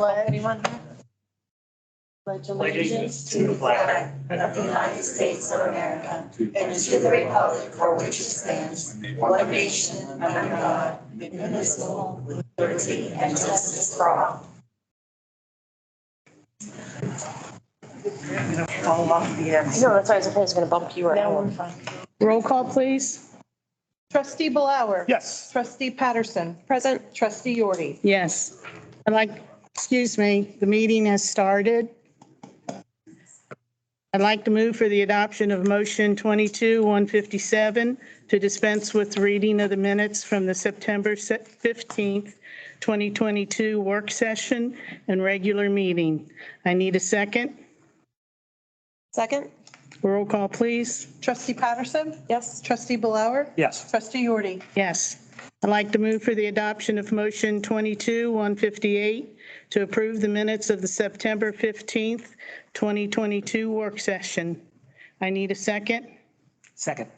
Anyone? Pledge allegiance to the flag of the United States of America and to the republic for which it stands, one nation under God, indivisible, with liberty and justice for all. Fall off the end. No, that's why I was going to bump you around. Roll call, please. Trustee Blower. Yes. Trustee Patterson. Present. Trustee Yordi. Yes. The meeting has started. I'd like to move for the adoption of motion 22-157 to dispense with reading of the minutes from the September 15th, 2022 work session and regular meeting. I need a second. Second? Roll call, please. Trustee Patterson. Yes. Trustee Blower. Yes. Trustee Yordi. Yes. I'd like to move for the adoption of motion 22-158 to approve the minutes of the September 15th, 2022 work session. I need a second. Second.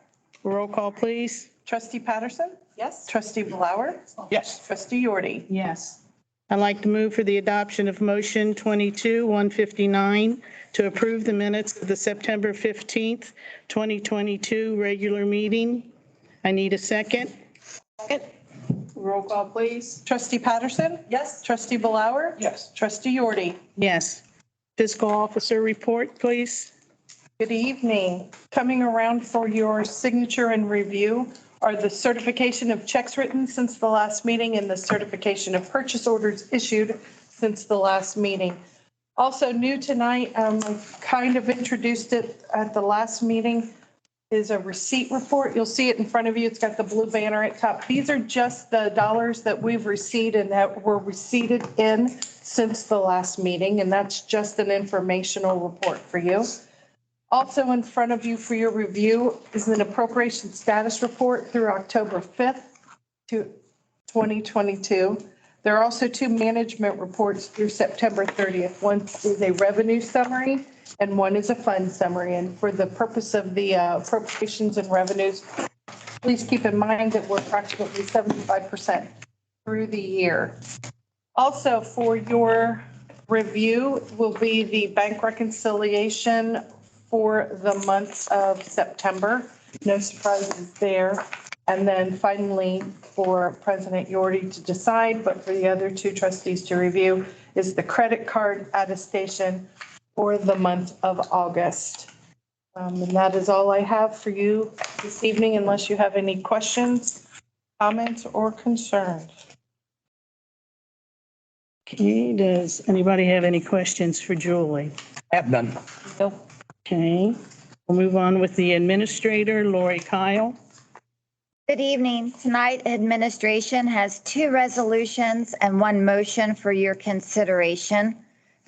Roll call, please. Trustee Patterson. Yes. Trustee Blower. Yes. Trustee Yordi. Yes. I'd like to move for the adoption of motion 22-159 to approve the minutes of the September 15th, 2022 regular meeting. I need a second. Second? Roll call, please. Trustee Patterson. Yes. Trustee Blower. Yes. Trustee Yordi. Yes. Fiscal officer report, please. Good evening. Coming around for your signature and review are the certification of checks written since the last meeting and the certification of purchase orders issued since the last meeting. Also new tonight, I kind of introduced it at the last meeting, is a receipt report. You'll see it in front of you. It's got the blue banner at top. These are just the dollars that we've received and that were receipted in since the last meeting, and that's just an informational report for you. Also in front of you for your review is an appropriation status report through October 5th to 2022. There are also two management reports through September 30th. One is a revenue summary and one is a fund summary. And for the purpose of the appropriations and revenues, please keep in mind that we're approximately 75% through the year. Also for your review will be the bank reconciliation for the month of September. No surprises there. And then finally, for President Yordi to decide, but for the other two trustees to review, is the credit card attestation for the month of August. And that is all I have for you this evening, unless you have any questions, comments, or concerns. Okay, does anybody have any questions for Julie? I have none. Nope. Okay, we'll move on with the administrator, Lori Kyle. Good evening. Tonight, administration has two resolutions and one motion for your consideration.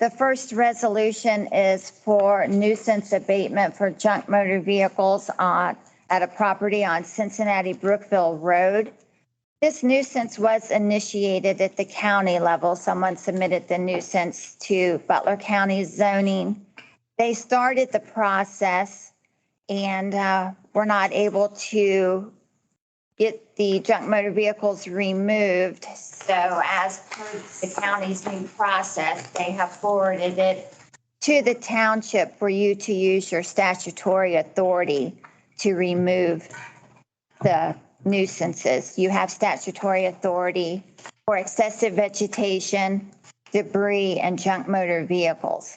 The first resolution is for nuisance abatement for junk motor vehicles at a property on Cincinnati Brookville Road. This nuisance was initiated at the county level. Someone submitted the nuisance to Butler County zoning. They started the process and were not able to get the junk motor vehicles removed. So as per the county's new process, they have forwarded it to the township for you to use your statutory authority to remove the nuisances. You have statutory authority for excessive vegetation, debris, and junk motor vehicles.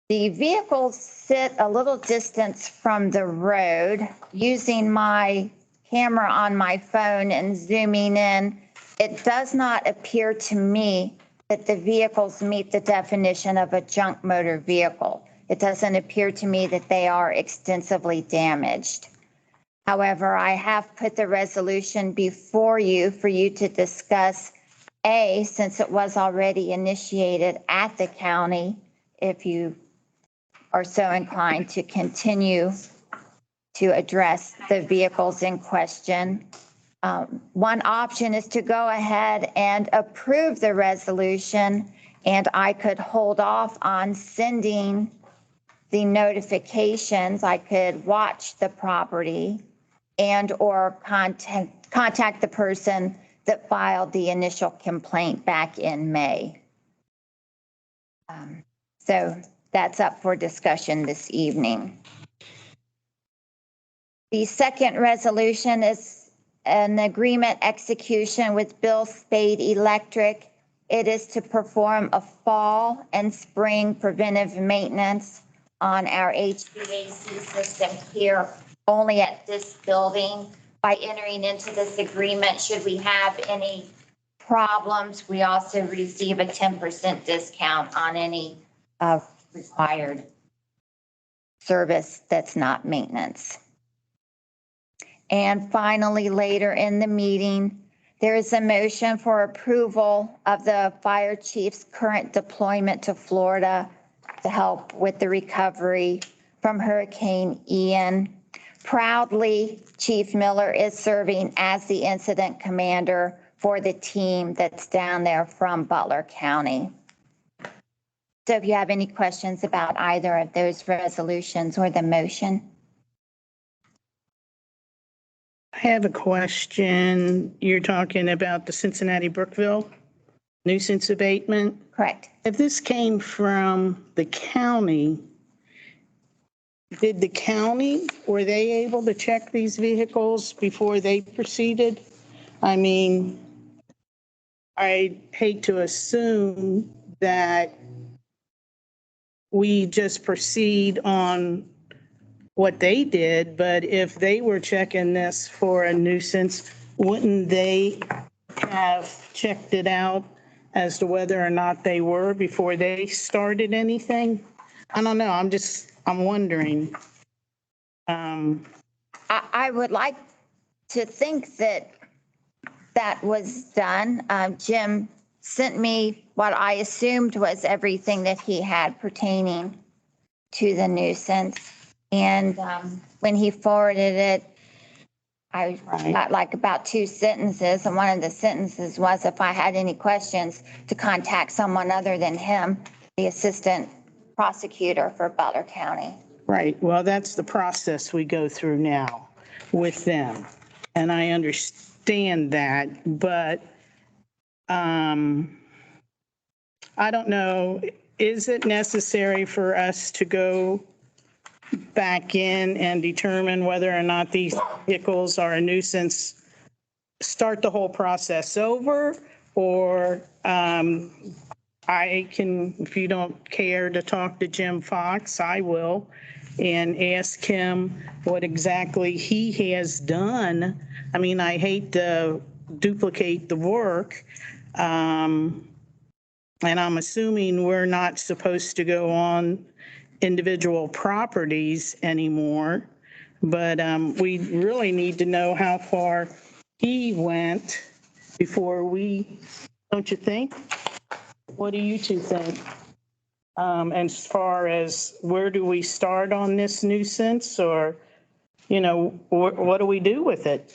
The vehicles sit a little distance from the road. Using my camera on my phone and zooming in, it does not appear to me that the vehicles meet the definition of a junk motor vehicle. It doesn't appear to me that they are extensively damaged. However, I have put the resolution before you for you to discuss, since it was already initiated at the county, if you are so inclined to continue to address the vehicles in question. One option is to go ahead and approve the resolution, and I could hold off on sending the notifications. I could watch the property and or contact the person that filed the initial complaint back in May. So that's up for discussion this evening. The second resolution is an agreement execution with Bill Spade Electric. It is to perform a fall and spring preventive maintenance on our HVAC system here only at this building. By entering into this agreement, should we have any problems, we also receive a 10% discount on any required service that's not maintenance. And finally, later in the meeting, there is a motion for approval of the fire chief's current deployment to Florida to help with the recovery from Hurricane Ian. Proudly, Chief Miller is serving as the incident commander for the team that's down there from Butler County. So if you have any questions about either of those resolutions or the motion. I have a question. You're talking about the Cincinnati Brookville nuisance abatement. Correct. If this came from the county, did the county, were they able to check these vehicles before they proceeded? I mean, I hate to assume that we just proceed on what they did, but if they were checking this for a nuisance, wouldn't they have checked it out as to whether or not they were before they started anything? I don't know. I'm wondering. I would like to think that that was done. Jim sent me what I assumed was everything that he had pertaining to the nuisance. And when he forwarded it, I got like about 2 sentences. And one of the sentences was if I had any questions to contact someone other than him, the assistant prosecutor for Butler County. Right. Well, that's the process we go through now with them. And I understand that, but I don't know. Is it necessary for us to go back in and determine whether or not these vehicles are a nuisance, start the whole process over? Or I can, if you don't care to talk to Jim Fox, I will, and ask him what exactly he has done. I mean, I hate to duplicate the work. And I'm assuming we're not supposed to go on individual properties anymore, but we really need to know how far he went before we, don't you think? What do you two think? As far as where do we start on this nuisance, or, you know, what do we do with it?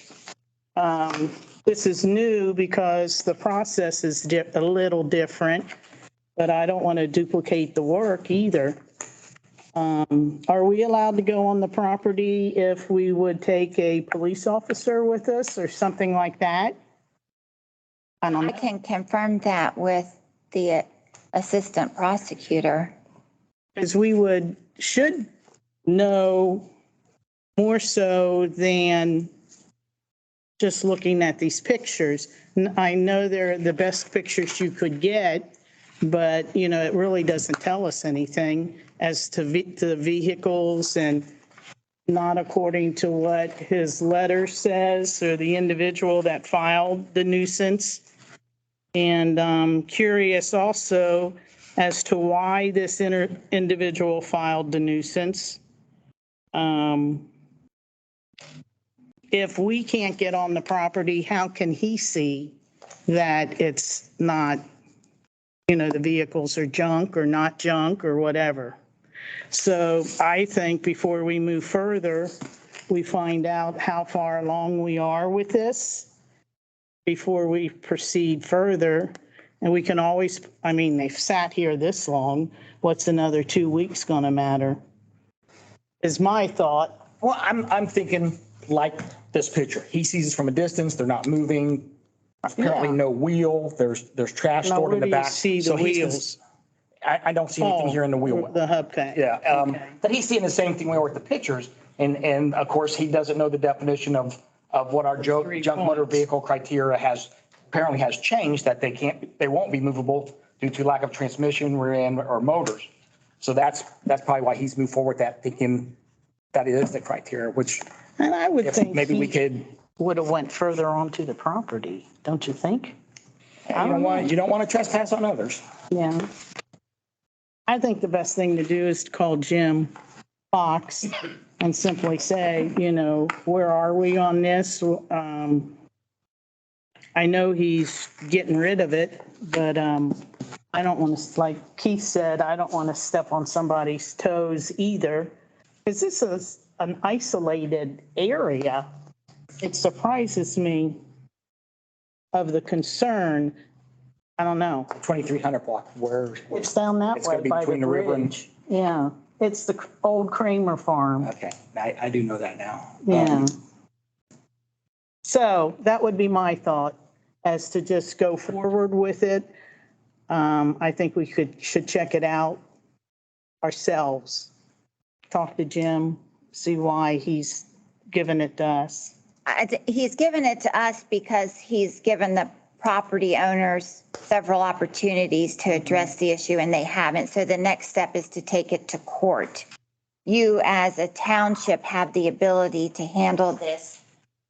This is new because the process is a little different, but I don't want to duplicate the work either. Are we allowed to go on the property if we would take a police officer with us or something like that? I don't I know. can confirm that with the assistant prosecutor. Because we should know more so than just looking at these pictures. I know they're the best pictures you could get, but, you know, it really doesn't tell us anything as to the vehicles, and not according to what his letter says or the individual that filed the nuisance. And I'm curious also as to why this individual filed the nuisance. If we can't get on the property, how can he see that it's not, you know, the vehicles are junk or not junk or whatever? So I think before we move further, we find out how far along we are with this before we proceed further. And we can always, I mean, they've sat here this long. What's another 2 weeks going to matter? Is my thought. Well, I'm thinking like this picture. He sees us from a distance. They're not moving. apparently Yeah. no wheel. There's trash Now, stored in where the do you back. see the So he's wheels? I don't see anything here in the wheel well. The hubcap. Yeah, Okay. but he's seeing the same thing we are with the pictures. And of course, he doesn't know the definition of what our Three junk motor points. vehicle criteria apparently has changed, that they won't be movable due to lack of transmission, rear end, or motors. So that's probably why he's moved forward that, thinking that it is the criteria, which And I would if think maybe we he could, would have went further onto the property, don't you think? you don't want to trespass on others. Yeah. I think the best thing to do is to call Jim Fox and simply say, where are we on this? I know he's getting rid of it, but I don't want to, like Keith said, I don't want to step on somebody's toes either. Because this is an isolated area. It surprises me of the concern. I don't know. 2300 block where It's down that it's going way to be by the between the river and. bridge. Yeah, it's the old Kramer farm. Okay, I do know that now. Yeah. So that would be my thought, as to just go forward with it. I think we should check it out ourselves. Talk to Jim, see why he's given it to us. He's given it to us because he's given the property owners several opportunities to address the issue and they haven't. So the next step is to take it to court. You as a township have the ability to handle this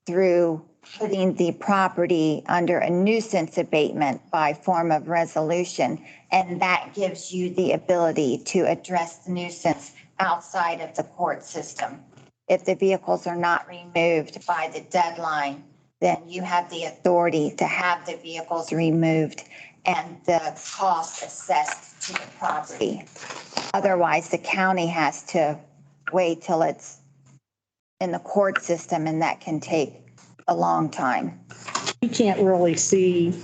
through putting the property under a nuisance abatement by form of resolution. And that gives you the ability to address the nuisance outside of the court system. If the vehicles are not removed by the deadline, then you have the authority to have the vehicles removed and the cost assessed to the property. Otherwise, the county has to wait till it's in the court system, and that can take a long time. You can't really see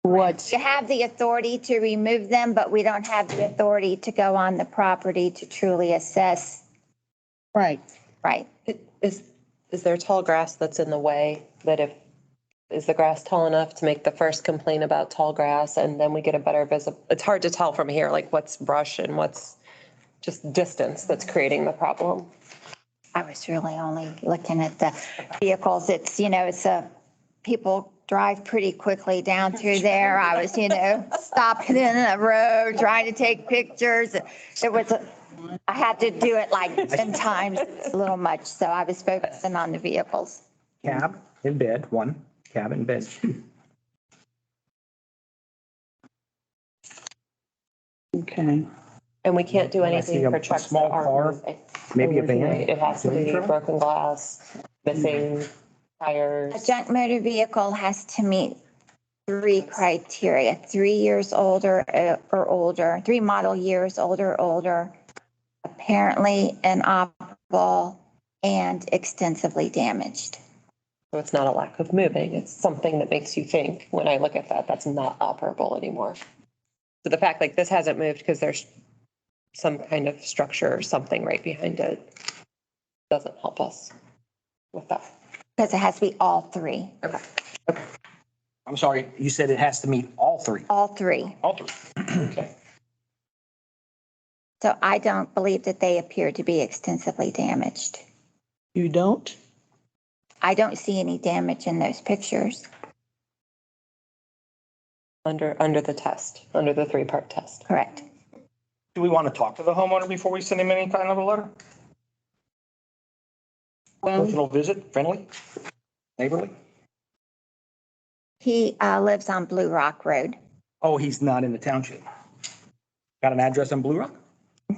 what's, You have the authority to remove them, but we don't have the authority to go on the property to truly assess. right. Right. Is there tall grass that's in the way, is the grass tall enough to make the first complaint about tall grass and then we get a better it's hard to tell from here, like what's brush and what's just distance that's creating the problem. I was really only looking at the vehicles. It's, people drive pretty quickly down through there. I was, stopping in the road, trying to take pictures. I had to do it like 10 times. It's a little much. So I was focusing on the vehicles. Cab in bed, one cab in bed. Okay. And we can't do anything a for trucks small that car. aren't moving. Maybe a van. It has to be broken glass, missing tires. A junk motor vehicle has to meet 3 criteria: 3 years older or older, 3 model years older or older, apparently inoperable, and extensively damaged. So it's not a lack of moving. It's something that makes you think, when I look at that, that's not operable anymore. So the fact like this hasn't moved because there's some kind of structure or something right behind it doesn't help us with that. Because it has to be all 3. Okay. I'm sorry, you said it has to meet all 3. All 3. All 3. Okay. So I don't believe that they appear to be extensively damaged. You don't? I don't see any damage in those pictures. Under the test, under the 3-part test. Correct. Do we want to talk to the homeowner before we send him any kind of a letter? Well, Personal visit, friendly, neighborly? He lives on Blue Rock Road. Oh, he's not in the township. Got an address in Blue Rock?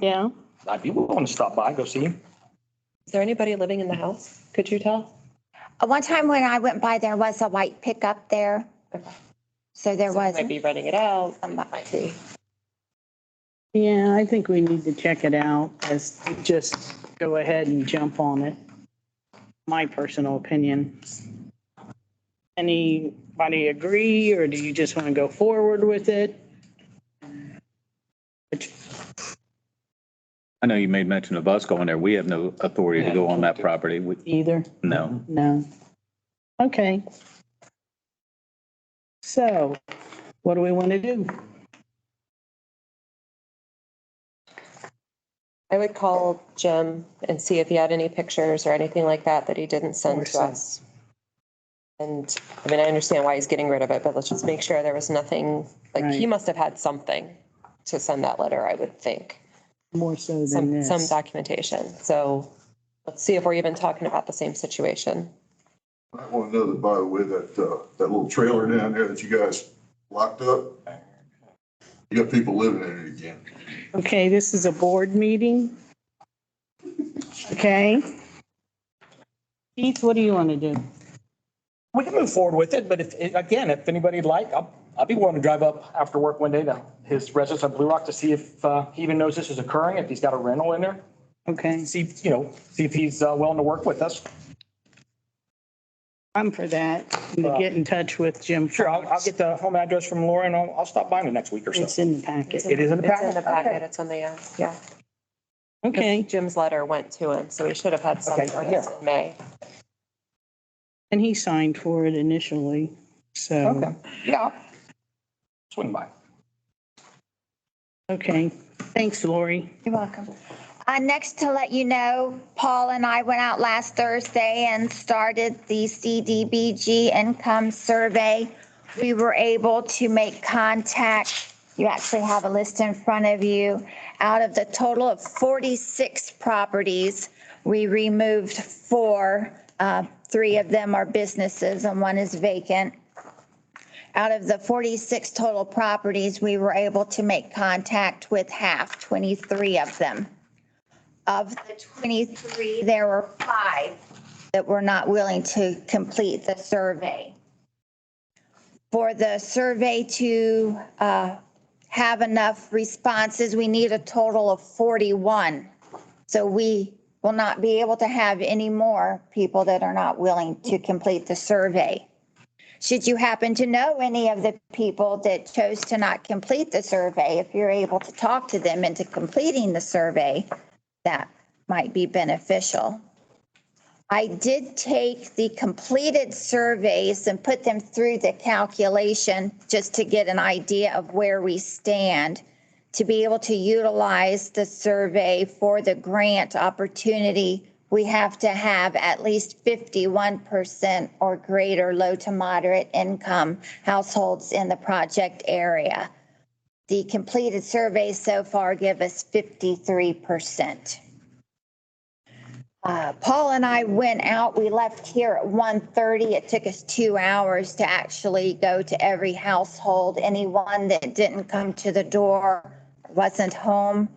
yeah. I'd be willing to stop by, go see him. Is there anybody living in the house? Could you tell? One time when I went by, there was a white pickup there. Okay. So there Might was. be renting it out. Might be. Yeah, I think we need to check it out, as to just go ahead and jump on it. My personal opinion. Anybody agree, or do you just want to go forward with it? I know you made mention of us going there. We have no authority to go on that property. Either? No. No. Okay. So what do we want to do? I would call Jim and see if he had any pictures or anything like that that he didn't send to us. And I mean, I understand why he's getting rid of it, but let's just make sure there was nothing, like he Right. must have had something to send that letter, I would think. More so than Some this. documentation. So let's see if we're even talking about the same situation. I want to know that, by the way, that little trailer down there that you guys locked up, you got people living in it again. Okay, this is a board meeting. Okay. Keith, what do you want to do? We can move forward with it, but if anybody'd like, I'll be willing to drive up after work one day to his residence on Blue Rock to see if he even knows this is occurring, if he's got a rental in there. Okay, See if he's willing to work with us. I'm for that. Get in touch with Jim. Sure, I'll get the home address from Laura and I'll stop by the next week or so. It's in the packet. It is in the It's in the packet? packet. It's on the, yeah. Okay, Jim's letter went to him, so he should have had something Okay, yeah. in May. and he signed for it initially, so. Okay, yeah. Swing by. Okay, thanks, Lori. You're welcome. Next, to let you know, Paul and I went out last Thursday and started the CDBG income survey. We were able to make contact. You actually have a list in front of you. Out of the total of 46 properties, we removed 4. 3 of them are businesses and 1 is vacant. Out of the 46 total properties, we were able to make contact with half, 23 of them. Of the 23, there were 5 that were not willing to complete the survey. For the survey to have enough responses, we need a total of 41. So we will not be able to have any more people that are not willing to complete the survey. Should you happen to know any of the people that chose to not complete the survey, if you're able to talk to them into completing the survey, that might be beneficial. I did take the completed surveys and put them through the calculation just to get an idea of where we stand, to be able to utilize the survey for the grant opportunity. We have to have at least 51% or greater low to moderate income households in the project area. The completed surveys so far give us 53%. Paul and I went out. We left here at 1:30. It took us 2 hours to actually go to every household. Anyone that didn't come to the door, wasn't home,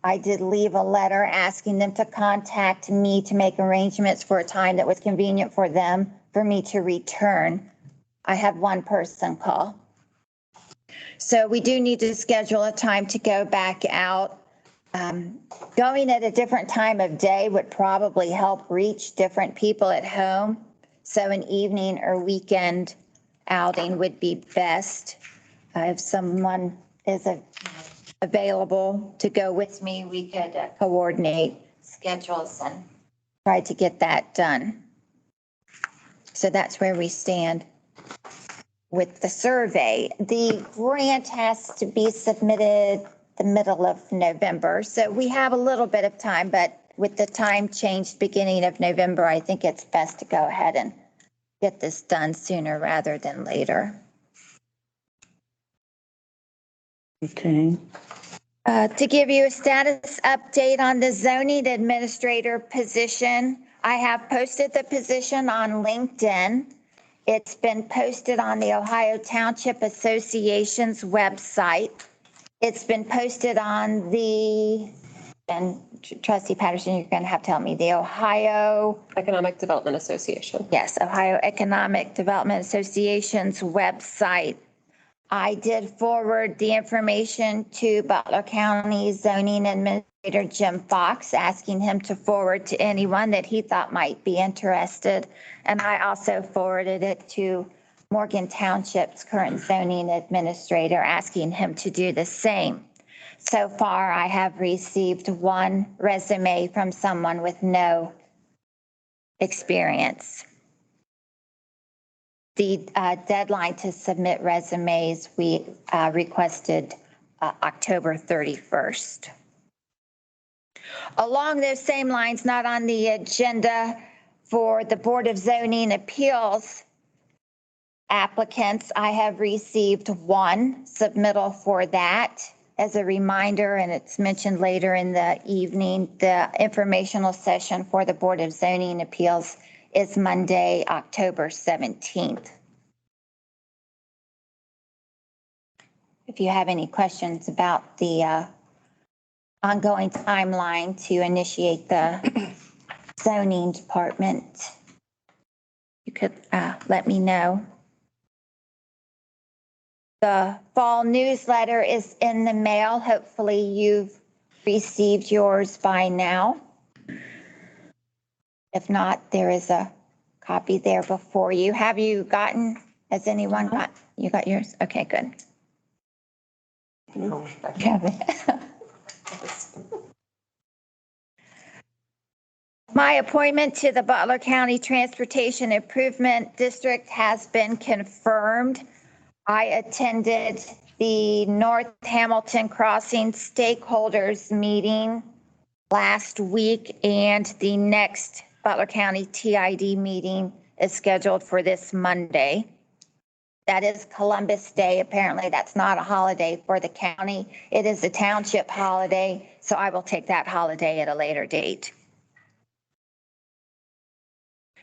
I did leave a letter asking them to contact me to make arrangements for a time that was convenient for them for me to return. I had 1 person call. So we do need to schedule a time to go back out. Going at a different time of day would probably help reach different people at home. So an evening or weekend outing would be best. If someone is available to go with me, we could coordinate schedules and try to get that done. So that's where we stand with the survey. The grant has to be submitted the middle of November. So we have a little bit of time, but with the time changed beginning of November, I think it's best to go ahead and get this done sooner rather than later. Okay, To give you a status update on the zoning administrator position, I have posted the position on LinkedIn. It's been posted on the Ohio Township Association's website. It's been posted on and Trustee Patterson, you're going to have to help me, the Ohio Economic Development Association. Ohio Economic Development Association's website. I did forward the information to Butler County Zoning Administrator Jim Fox, asking him to forward to anyone that he thought might be interested. And I also forwarded it to Morgan Township's current zoning administrator, asking him to do the same. So far, I have received 1 resume from someone with no experience. the deadline to submit resumes, we requested October 31st. Along those same lines, not on the agenda for the Board of Zoning Appeals applicants, I have received one submittal for that. As a reminder, and it's mentioned later in the evening, the informational session for the Board of Zoning Appeals is Monday, October 17th. If you have any questions about the ongoing timeline to initiate the zoning department, you could let me know. The fall newsletter is in the mail. Hopefully you've received yours by now. If not, there is a copy there before you. Have you gotten, has anyone got, you got yours? Okay, good. Kevin. My appointment to the Butler County Transportation Improvement District has been confirmed. I attended the North Hamilton Crossing stakeholders meeting last week, and the next Butler County TID meeting is scheduled for this Monday. That is Columbus Day. Apparently that's not a holiday for the county. It is a township holiday, so I will take that holiday at a later date.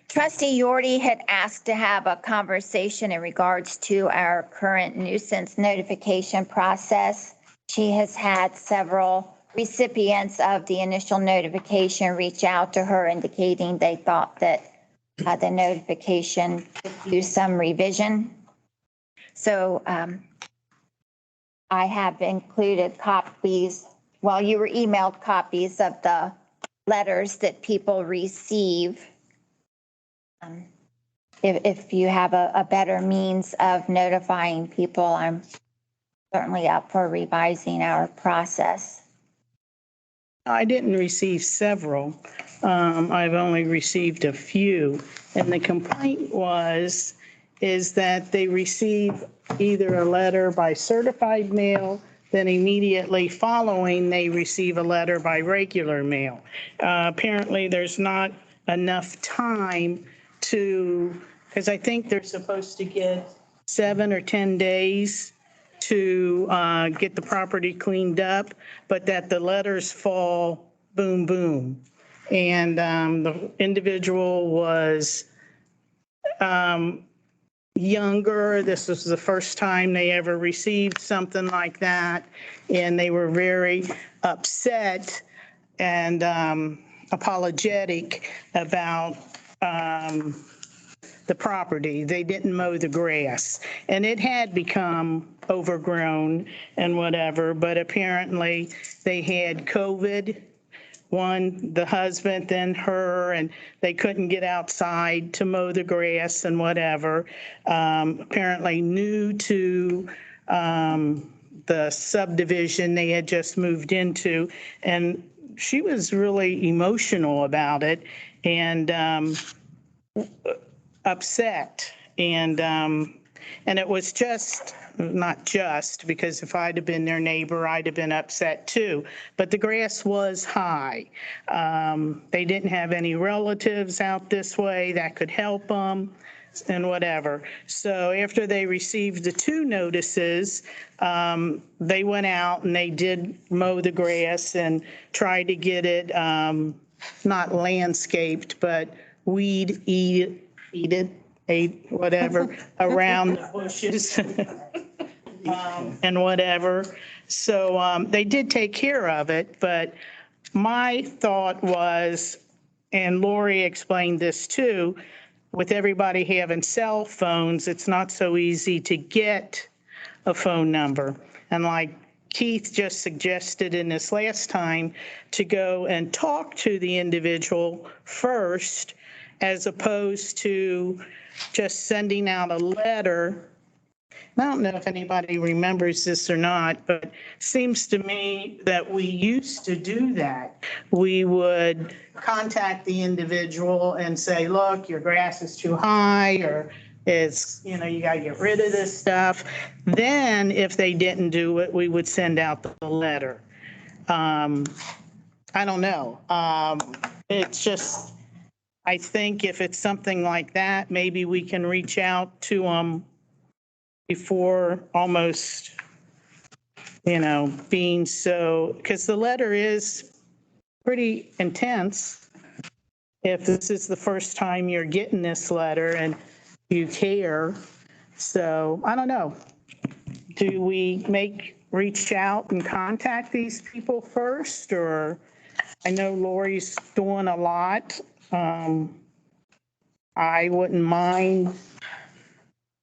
Trustee Yordi had asked to have a conversation in regards to our current nuisance notification process. She has had several recipients of the initial notification reach out to her indicating they thought that the notification could use some revision. So I have included copies, well, you were emailed copies of the letters that people receive. If you have a better means of notifying people, I'm certainly up for revising our process. I didn't receive several. I've only received a few. And the complaint is that they receive either a letter by certified mail, then immediately following, they receive a letter by regular mail. Apparently, there's not enough time to, because I think they're supposed to get 7 or 10 days to get the property cleaned up, but that the letters fall boom, boom. And the individual was younger. This was the first time they ever received something like that. And they were very upset and apologetic about the property. They didn't mow the grass, and it had become overgrown and whatever, but apparently they had COVID, one, the husband, then her, and they couldn't get outside to mow the grass and whatever. Apparently new to the subdivision they had just moved into, and she was really emotional about it and upset. And it was just, not just, because if I'd have been their neighbor, I'd have been upset too. But the grass was high. They didn't have any relatives out this way that could help them and whatever. So after they received the 2 notices, they went out and they did mow the grass and tried to get it not landscaped, but weed whatever around the bushes and whatever. So they did take care of it, but my thought was, and Lori explained this too, with everybody having cell phones, it's not so easy to get a phone number. And like Keith just suggested in this last time, to go and talk to the individual first, as opposed to just sending out a letter. I don't know if anybody remembers this or not, but it seems to me that we used to do that. We would contact the individual and say, look, your grass is too high, or is, you got to get rid of this stuff. Then if they didn't do it, we would send out the letter. I don't know. It's just, I think if it's something like that, maybe we can reach out to them before almost, being so, because the letter is pretty intense. If this is the first time you're getting this letter and you care. So I don't know. Do we reach out and contact these people first, or I know Lori's doing a lot. I wouldn't mind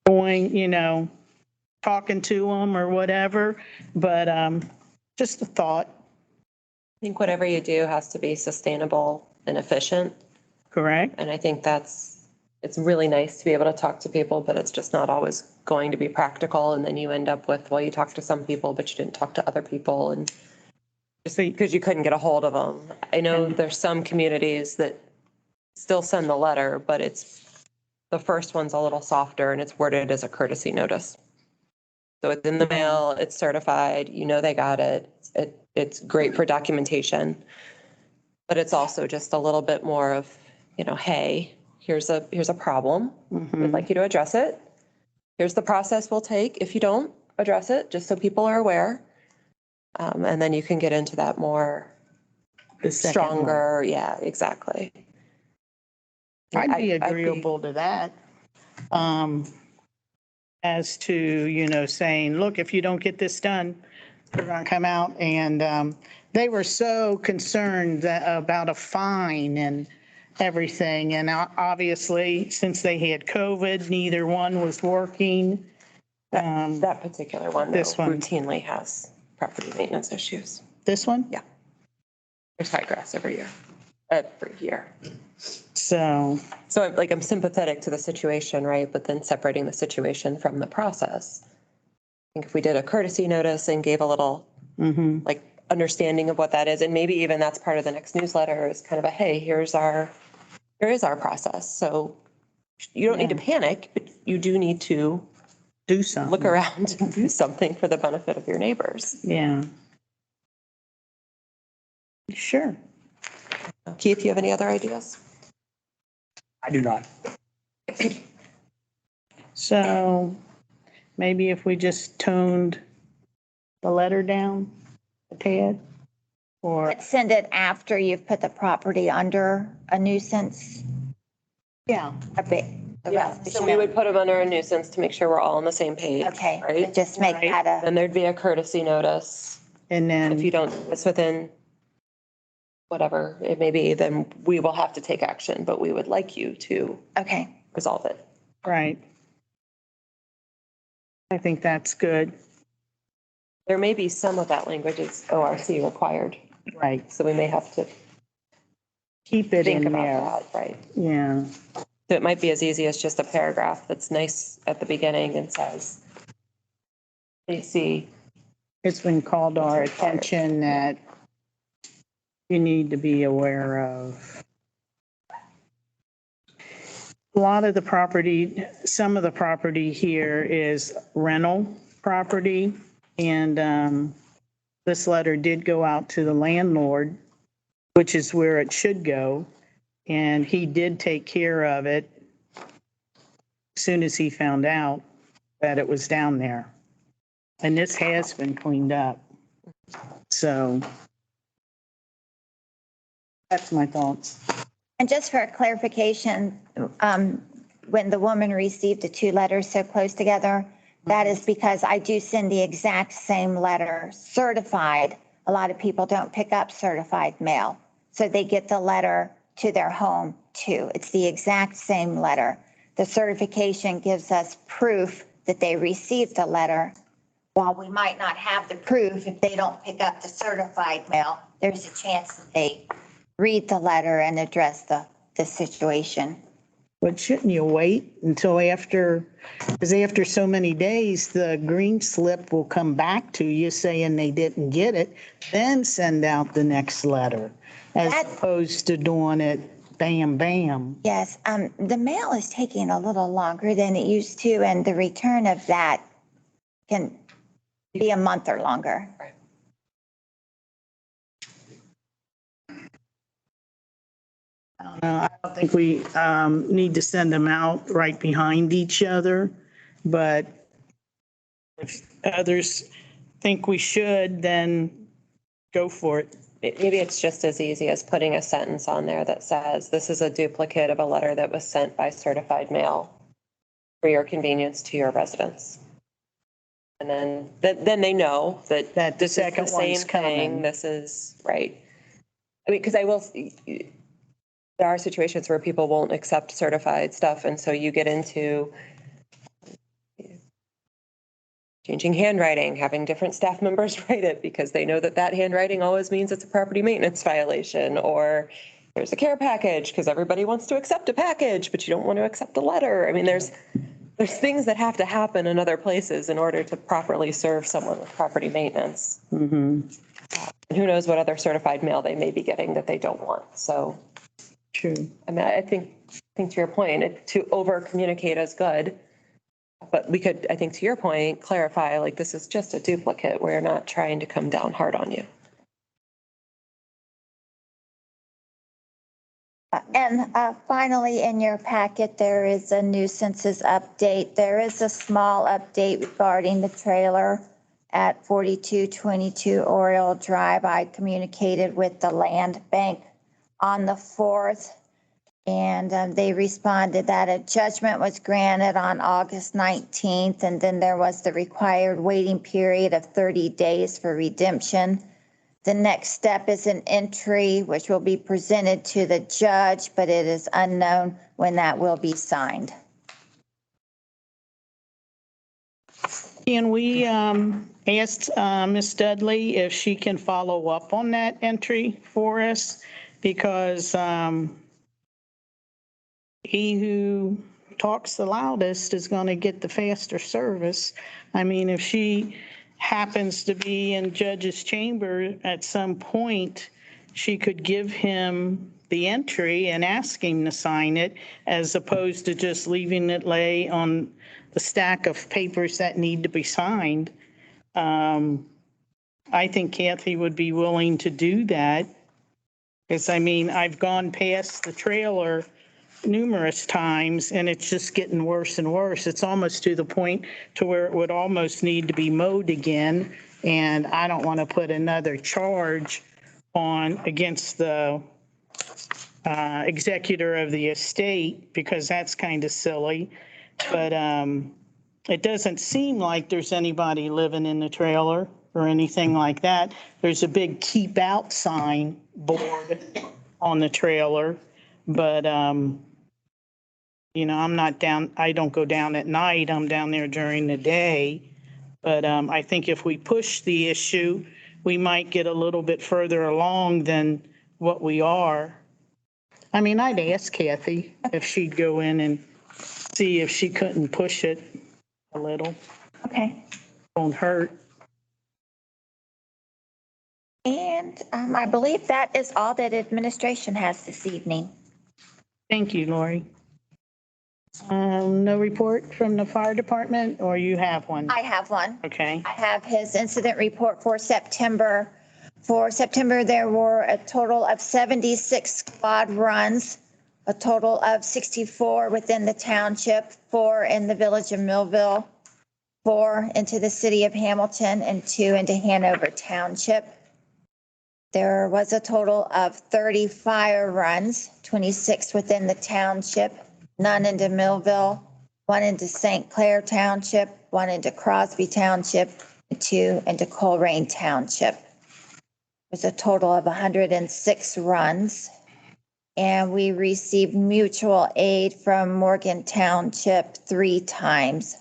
going, talking to them or whatever, but just a thought, I think whatever you do has to be sustainable and efficient. correct? And I think it's really nice to be able to talk to people, but it's just not always going to be practical. And then you end up with, well, you talked to some people, but you didn't talk to other people, and just because you couldn't get a hold of them. I know there's some communities that still send the letter, but the first one's a little softer and it's worded as a courtesy notice. So it's in the mail, it's certified, they got it. It's great for documentation, but it's also just a little bit more of, hey, here's a problem. We'd like you to address it. Here's the process we'll take if you don't address it, just so people are aware. And then you can get into that more The second one. stronger. Yeah, exactly. I'd be agreeable to that. As to, saying, look, if you don't get this done, they're going to come out. And they were so concerned about a fine and everything. And obviously, since they had COVID, neither one was working. That particular one, though, This one. routinely has property maintenance issues. This one? Yeah. There's high grass every year. So, I'm sympathetic to the situation, right? But then separating the situation from the process. I think if we did a courtesy notice and gave a little understanding of what that is, and maybe even that's part of the next newsletter is kind of a, hey, here is our process. So you don't need to panic, but you do need to do something. look around and do something for the benefit of your neighbors. Yeah. Sure. Keith, you have any other ideas? I do not. So maybe if we just toned the letter down a tad, or, But send it after you've put the property under a nuisance, yeah, a bit. So we would put them under a nuisance to make sure we're all on the same page. Okay, Right? just make Right. that a, Then there'd be a courtesy notice. and If you then, don't, it's within whatever it may be, then we will have to take action, but we would like you to okay. resolve it. right. I think that's good. There may be some of that language is ORC required, Right. so we may have to Keep it think in about there. that, right? Yeah. So it might be as easy as just a paragraph that's nice at the beginning and says, please see. It's been called to our attention that you need to be aware of. A lot of the property, some of the property here is rental property. And this letter did go out to the landlord, which is where it should go. And he did take care of it as soon as he found out that it was down there. And this has been cleaned up. So that's my thoughts. And just for clarification, when the woman received the two letters so close together, that is because I do send the exact same letter certified. A lot of people don't pick up certified mail, so they get the letter to their home too. It's the exact same letter. The certification gives us proof that they received the letter. While we might not have the proof, if they don't pick up the certified mail, there's a chance that they read the letter and address the situation. But shouldn't you wait until after, because after so many days, the green slip will come back to you saying they didn't get it, then send out the next letter, as opposed to doing it bam, bam. Yes, the mail is taking a little longer than it used to, and the return of that can be a month or longer. I don't think we need to send them out right behind each other, but if others think we should, then go for it. Maybe it's just as easy as putting a sentence on there that says, this is a duplicate of a letter that was sent by certified mail for your convenience to your residents. And then they know that That the this is the second same one's coming. thing. This is right. I mean, because there are situations where people won't accept certified stuff. And so you get into changing handwriting, having different staff members write it because they know that that handwriting always means it's a property maintenance violation, or there's a care package because everybody wants to accept a package, but you don't want to accept a letter. I mean, there's things that have to happen in other places in order to properly serve someone with property maintenance. And who knows what other certified mail they may be getting that they don't want. So, True. I mean, I think to your point, to over communicate is good. But we could, I think to your point, clarify, like, this is just a duplicate. We're not trying to come down hard on you. And finally, in your packet, there is a nuisances update. There is a small update regarding the trailer at 4222 Oriole Drive. I communicated with the land bank on the 4th, and they responded that a judgment was granted on August 19th, and then there was the required waiting period of 30 days for redemption. The next step is an entry, which will be presented to the judge, but it is unknown when that will be signed. Can we ask Ms. Dudley if she can follow up on that entry for us? Because he who talks the loudest is going to get the faster service. I mean, if she happens to be in judge's chamber at some point, she could give him the entry and ask him to sign it, as opposed to just leaving it lay on the stack of papers that need to be signed. I think Kathy would be willing to do that. Because, I mean, I've gone past the trailer numerous times and it's just getting worse and worse. It's almost to the point to where it would almost need to be mowed again. And I don't want to put another charge on against the executor of the estate, because that's kind of silly. But it doesn't seem like there's anybody living in the trailer or anything like that. There's a big keep out sign board on the trailer, but you know, I don't go down at night. I'm down there during the day. But I think if we push the issue, we might get a little bit further along than what we are. I mean, I'd ask Kathy if she'd go in and see if she couldn't push it a little. Okay. Won't hurt. And I believe that is all that administration has this evening. Thank you, Lori. No report from the fire department, or you have one? I have one. Okay. I have his incident report for September. For September, there were a total of 76 squad runs, a total of 64 within the township, 4 in the village of Millville, 4 into the city of Hamilton, and 2 into Hanover Township. There was a total of 30 fire runs, 26 within the township, none into Millville, 1 into St. Clair Township, 1 into Crosby Township, and 2 into Coleraine Township. There's a total of 106 runs. And we received mutual aid from Morgan Township 3 times.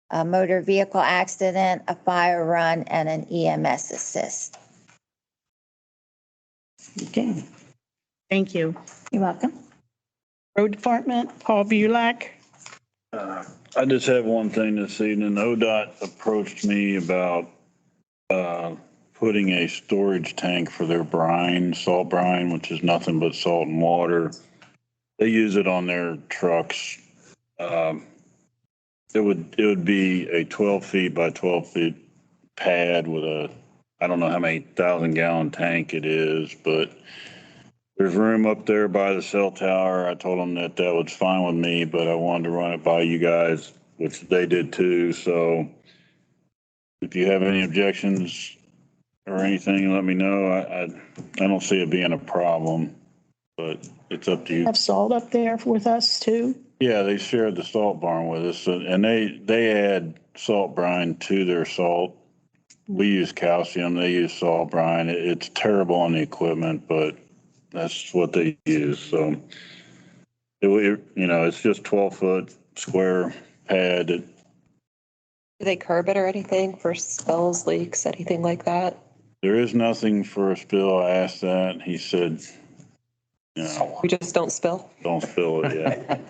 A motor vehicle accident, a fire run, and an EMS assist. Okay. Thank you. You're welcome. Road Department, Paul Bulak. I just have one thing this evening. ODOT approached me about putting a storage tank for their brine, salt brine, which is nothing but salt and water, They use it on their trucks. It would be a 12 feet by 12 feet pad with a, I don't know how many 1,000-gallon tank it is, but there's room up there by the cell tower. I told them that that was fine with me, but I wanted to run it by you guys, which they did too. So if you have any objections or anything, let me know. I don't see it being a problem, but it's up to you. Have salt up there with us too? Yeah, they shared the salt barn with us, and they add salt brine to their salt. We use calcium, they use salt brine. It's terrible on the equipment, but that's what they use. So it's just 12-foot square pad. Do they curb it or anything for spills, leaks, anything like that? There is nothing for a spill. I asked that. He said, We just don't spill? don't spill it yet.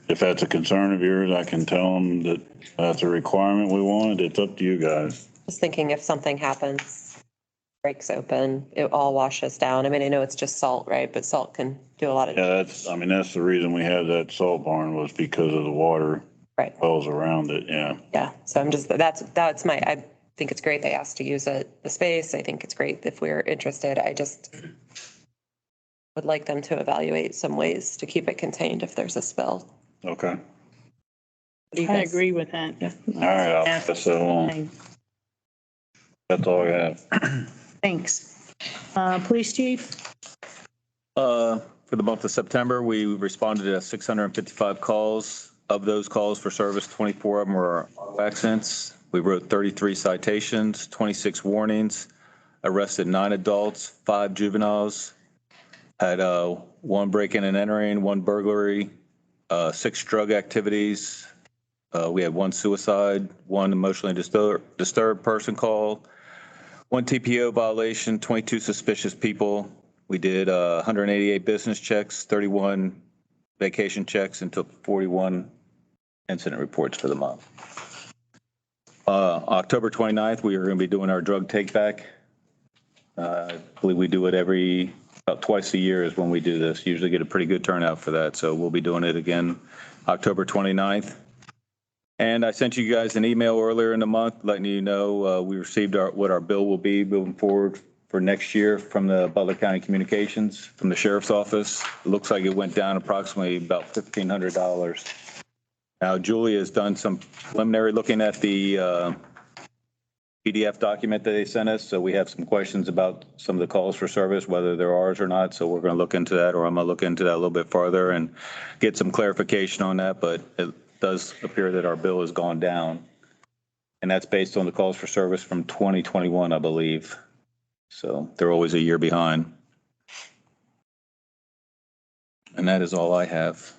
If that's a concern of yours, I can tell them that that's a requirement we want. It's up to you guys. Just thinking if something happens, breaks open, it all washes down. I mean, I know it's just salt, right? But salt can do a lot of. Yeah, that's the reason we had that salt barn was because of the water Right. wells around it. Yeah. Yeah. So that's I think it's great they asked to use the space. I think it's great if we're interested. I just would like them to evaluate some ways to keep it contained if there's a spill. Okay. What do you I guys- agree with that. All right. I'll pass that along. That's all I have. Thanks. Police chief? For the month of September, we responded to 655 calls. Of those calls for service, 24 of them were auto accidents. We wrote 33 citations, 26 warnings, arrested 9 adults, 5 juveniles, had 1 break-in and entering, 1 burglary, 6 drug activities. We had 1 suicide, 1 emotionally disturbed person call, 1 TPO violation, 22 suspicious people. We did 188 business checks, 31 vacation checks, and took 41 incident reports for the month. October 29th, we are going to be doing our drug take back. I believe we do it about twice a year is when we do this. Usually get a pretty good turnout for that. So we'll be doing it again October 29th. And I sent you guys an email earlier in the month letting you know we received what our bill will be moving forward for next year from the Butler County Communications, from the Sheriff's Office. It looks like it went down approximately about $1,500. Now, Julie has done some preliminary looking at the PDF document that they sent us. So we have some questions about some of the calls for service, whether they're ours or not. So we're going to look into that, or I'm going to look into that a little bit farther and get some clarification on that. But it does appear that our bill has gone down. And that's based on the calls for service from 2021, I believe. So they're always a year behind. And that is all I have.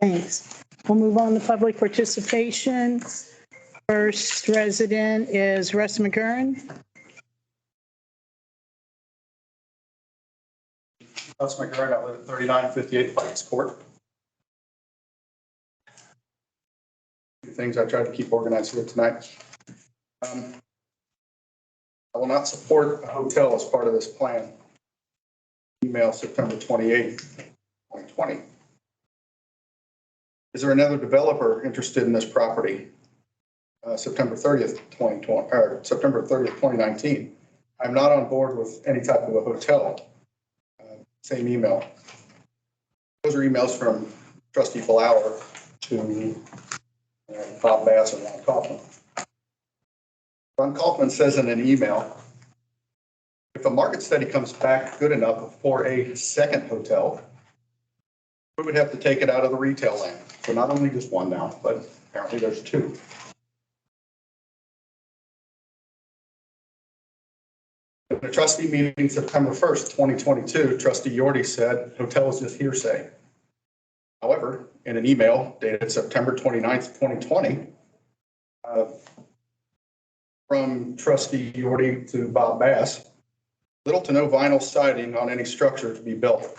Thanks. We'll move on to public participation. First resident is Russ McGurran. Russ McGurran, I live at 3958 Pikes Court. Things I tried to keep organized here tonight. I will not support a hotel as part of this plan. Email September 28th, 2020. Is there another developer interested in this property? September 30th, 2020, or September 30th, 2019. I'm not on board with any type of a hotel. Same email. Those are emails from Trustee Blower to Bob Bass and Ron Kaufman. Ron Kaufman says in an email, if a market study comes back good enough for a second hotel, we would have to take it out of the retail land. So not only just one now, but apparently there's 2. In the trustee meeting September 1st, 2022, Trustee Yordi said hotel is just hearsay. However, in an email dated September 29th, 2020, from Trustee Yordi to Bob Bass, little to no vinyl siding on any structure to be built,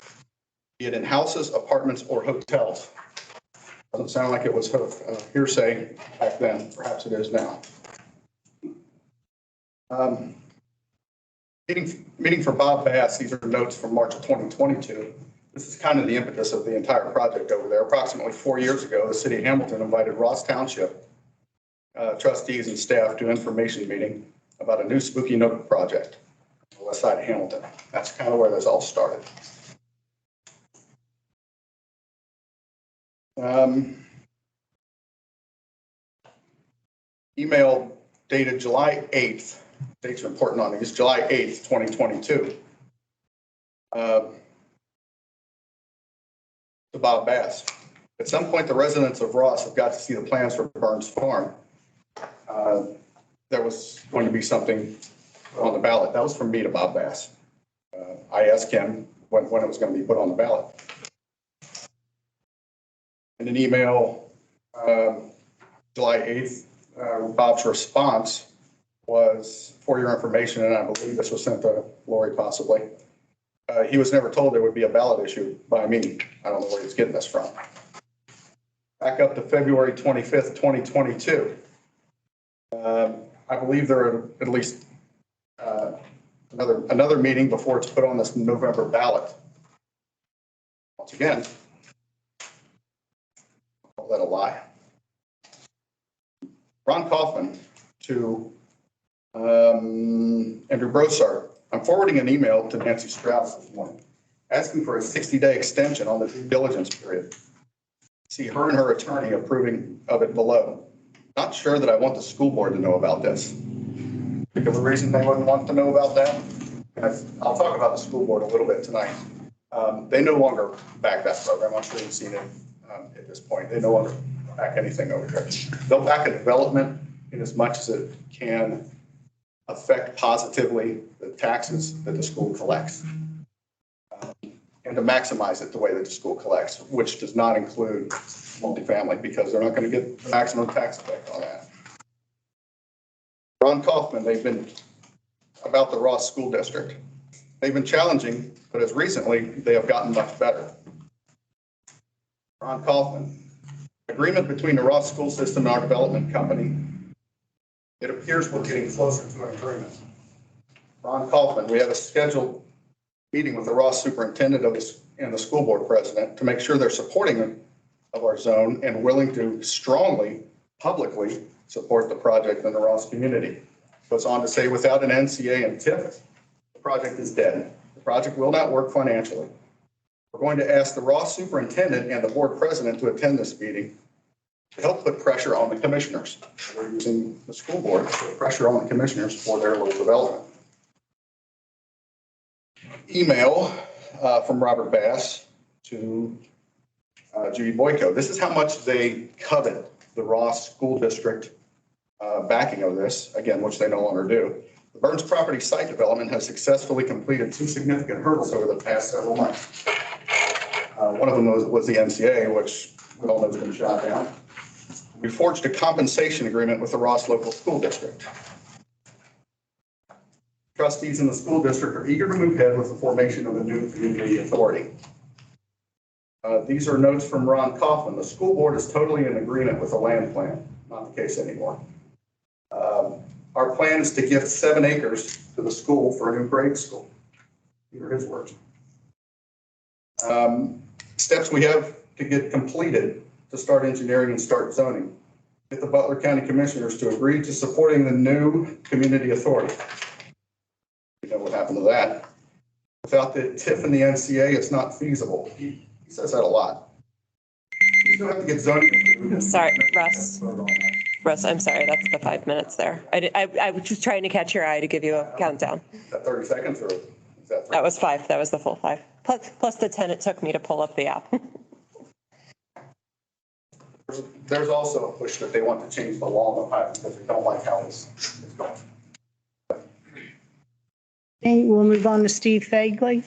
be it in houses, apartments, or hotels. Doesn't sound like it was hearsay back then. Perhaps it is now. Meeting for Bob Bass, these are notes from March of 2022. This is kind of the impetus of the entire project over there. Approximately 4 years ago, the city of Hamilton invited Ross Township trustees and staff to an information meeting about a new Spooky Nook project on the west side of Hamilton. That's kind of where this all started. Email dated July 8th, dates are important on these, July 8th, 2022. To Bob Bass. At some point, the residents of Ross have got to see the plans for Burns Farm. There was going to be something on the ballot. That was from me to Bob Bass. I asked him when it was going to be put on the ballot. In an email, July 8th, Bob's response was, for your information, and I believe this was sent to Lori possibly, he was never told there would be a ballot issue by me. I don't know where he's getting this from. Back up to February 25th, 2022. I believe there are at least another meeting before it's put on this November ballot. Once again, I'll let a lie. Ron Kaufman to Andrew Brossart. I'm forwarding an email to Nancy Strauss this morning, asking for a 60-day extension on the due diligence period. See her and her attorney approving of it below. Not sure that I want the school board to know about this. Because the reason they wouldn't want to know about that, and I'll talk about the school board a little bit tonight. They no longer back that program. I'm sure you've seen it at this point. They no longer back anything over there. They'll back a development in as much as it can affect positively the taxes that the school collects. And to maximize it the way that the school collects, which does not include multifamily, because they're not going to get the maximum tax effect on that. Ron Kaufman, they've been about the Ross School District. They've been challenging, but as recently, they have gotten much better. Ron Kaufman, agreement between the Ross school system and our development company. It appears we're getting closer to an agreement. Ron Kaufman, we have a scheduled meeting with the Ross superintendent and the school board president to make sure they're supporting of our zone and willing to strongly, publicly support the project in the Ross community. Goes on to say, without an NCA and TIF, the project is dead. The project will not work financially. We're going to ask the Ross superintendent and the board president to attend this meeting to help put pressure on the commissioners. We're using the school board to put pressure on the commissioners for their local development. Email from Robert Bass to Judy Boyko. This is how much they covet the Ross School District backing of this, again, which they no longer do. The Burns property site development has successfully completed 2 significant hurdles over the past several months. One of them was the NCA, which we all know has been shot down. We forged a compensation agreement with the Ross local school district. Trustees in the school district are eager to move ahead with the formation of a new community authority. These are notes from Ron Kaufman. The school board is totally in agreement with the land plan. Not the case anymore. Our plan is to gift 7 acres to the school for a new grade school. These are his words. Steps we have to get completed to start engineering and start zoning. Get the Butler County Commissioners to agree to supporting the new community authority. You know what happened to that. Without the TIF and the NCA, it's not feasible. He says that a lot. You still have to get zoning. Sorry, Russ. Russ, I'm sorry, that's the 5 minutes there. I was just trying to catch your eye to give you a countdown. Is that 30 seconds or is that 3? That was 5. That was the full 5. Plus the 10 it took me to pull up the app. There's also a push that they want to change the law in Ohio because they don't like how it's going. Okay, we'll move on to Steve Fagley.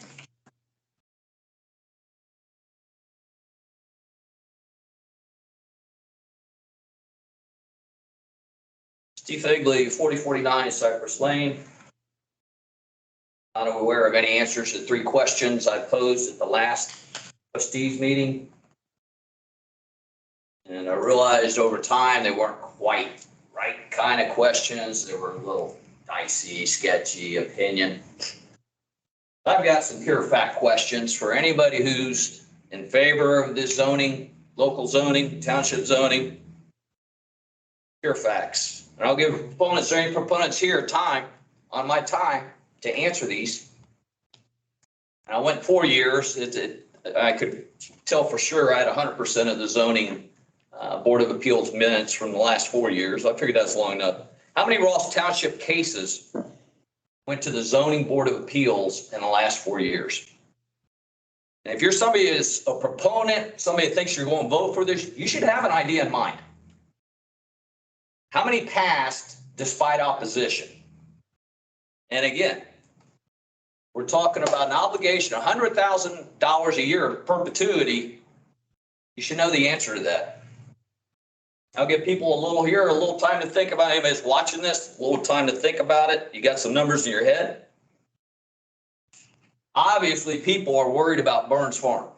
Steve Fagley, 4049 Cypress Lane. Not aware of any answers to 3 questions I posed at the last trustees meeting. And I realized over time they weren't quite right kind of questions. They were a little dicey, sketchy opinion. I've got some pure fact questions for anybody who's in favor of this zoning, local zoning, township zoning. Pure facts. And I'll give proponents or any proponents here time on my time to answer these. And I went 4 years. I could tell for sure I had 100% of the zoning Board of Appeals minutes from the last 4 years. I figured that's long enough. How many Ross Township cases went to the zoning Board of Appeals in the last 4 years? And if you're somebody that's a proponent, somebody that thinks you're going to vote for this, you should have an idea in mind. How many passed despite opposition? And again, we're talking about an obligation, $100,000 a year of perpetuity. You should know the answer to that. I'll give people a little time to think about it. Anybody's watching this, a little time to think about it. You got some numbers in your head. Obviously, people are worried about Burns Farm.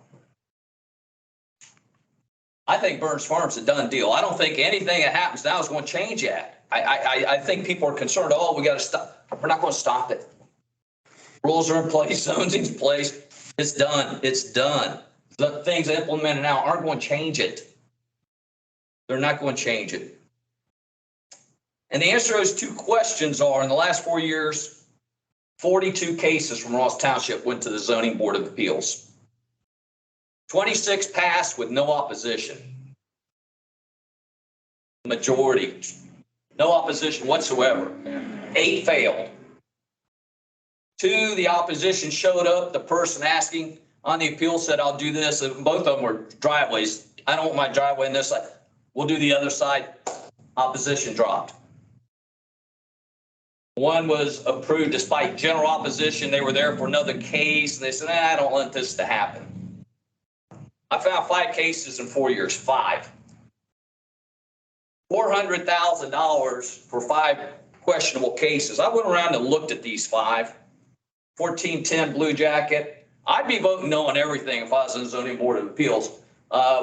I think Burns Farm's a done deal. I don't think anything that happens now is going to change that. I think people are concerned, oh, we got to stop. We're not going to stop it. Rules are in place, zones in place. It's done. It's done. The things implemented now aren't going to change it. They're not going to change it. And the answer to those two questions are, in the last 4 years, 42 cases from Ross Township went to the Zoning Board of Appeals. 26 passed with no opposition. Majority, no opposition whatsoever. 8 failed. 2, the opposition showed up. The person asking on the appeal said, I'll do this. And both of them were driveways. I don't want my driveway on this side. We'll do the other side. Opposition dropped. 1 was approved despite general opposition. They were there for another case. And they said, I don't want this to happen. I found 5 cases in 4 years, 5. $400,000 for 5 questionable cases. I went around and looked at these 5. 1410 Blue Jacket. I'd be voting no on everything if I was in the Zoning Board of Appeals.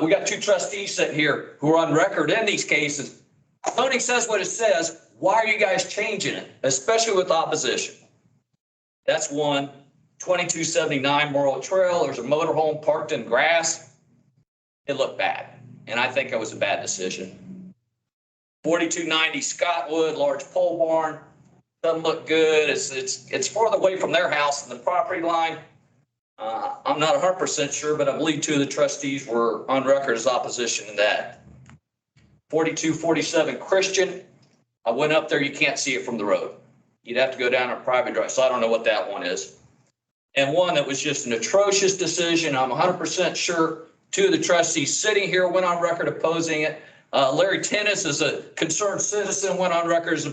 We got 2 trustees sitting here who are on record in these cases. Zoning says what it says. Why are you guys changing it, especially with opposition? That's 1. 2279 Morrill Trail. There's a motorhome parked in grass. It looked bad, and I think it was a bad decision. 4290 Scottwood, large pole barn. Doesn't look good. It's farther away from their house than the property line. I'm not 100% sure, but I believe 2 of the trustees were on record as opposition to that. 4247 Christian. I went up there. You can't see it from the road. You'd have to go down a private drive. So I don't know what that one is. And 1 that was just an atrocious decision. I'm 100% sure 2 of the trustees sitting here went on record opposing it. Larry Tennis is a concerned citizen, went on record as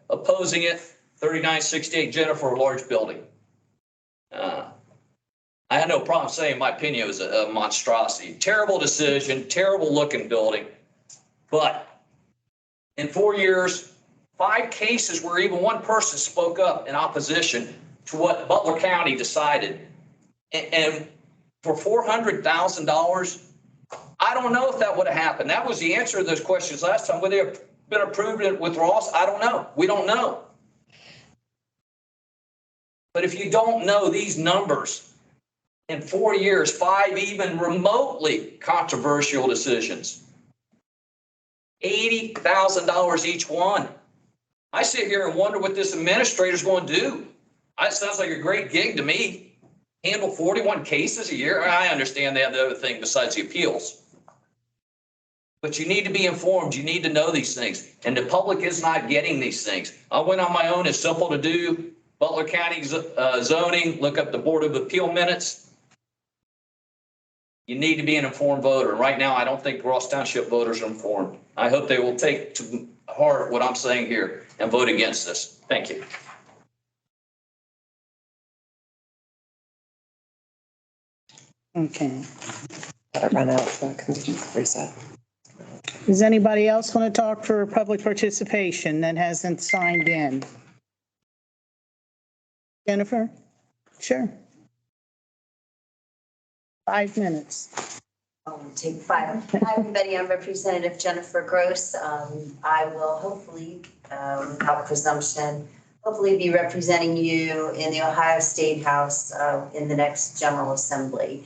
opposing it. 3968 Jennifer, a large building. I had no problem saying my opinion was a monstrosity. Terrible decision, terrible looking building. But in 4 years, 5 cases where even 1 person spoke up in opposition to what Butler County decided. And for $400,000, I don't know if that would have happened. That was the answer to those questions last time. Would they have been approved with Ross? I don't know. We don't know. But if you don't know these numbers, in 4 years, 5 even remotely controversial decisions, $80,000 each one. I sit here and wonder what this administrator's going to do. It sounds like a great gig to me. Handle 41 cases a year. I understand they have the other thing besides the appeals. But you need to be informed. You need to know these things. And the public is not getting these things. I went on my own. It's simple to do. Butler County zoning, look up the Board of Appeal minutes. You need to be an informed voter. And right now, I don't think Ross Township voters are informed. I hope they will take to heart what I'm saying here and vote against this. Thank you. Okay. Gotta run out so I can reset. Does anybody else want to talk for public participation that hasn't signed in? Jennifer? Sure. 5 minutes. I'll take 5. Hi, everybody. I'm Representative Jennifer Gross. I will hopefully without presumption, hopefully be representing you in the Ohio State House in the next General Assembly.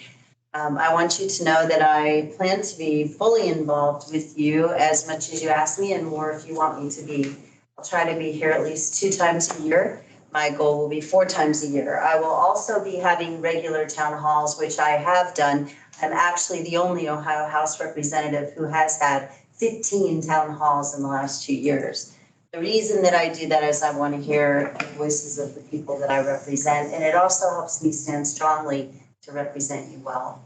I want you to know that I plan to be fully involved with you as much as you ask me and more if you want me to be. I'll try to be here at least 2 times a year. My goal will be 4 times a year. I will also be having regular town halls, which I have done. I'm actually the only Ohio House representative who has had 15 town halls in the last 2 years. The reason that I do that is I want to hear the voices of the people that I represent, and it also helps me stand strongly to represent you well.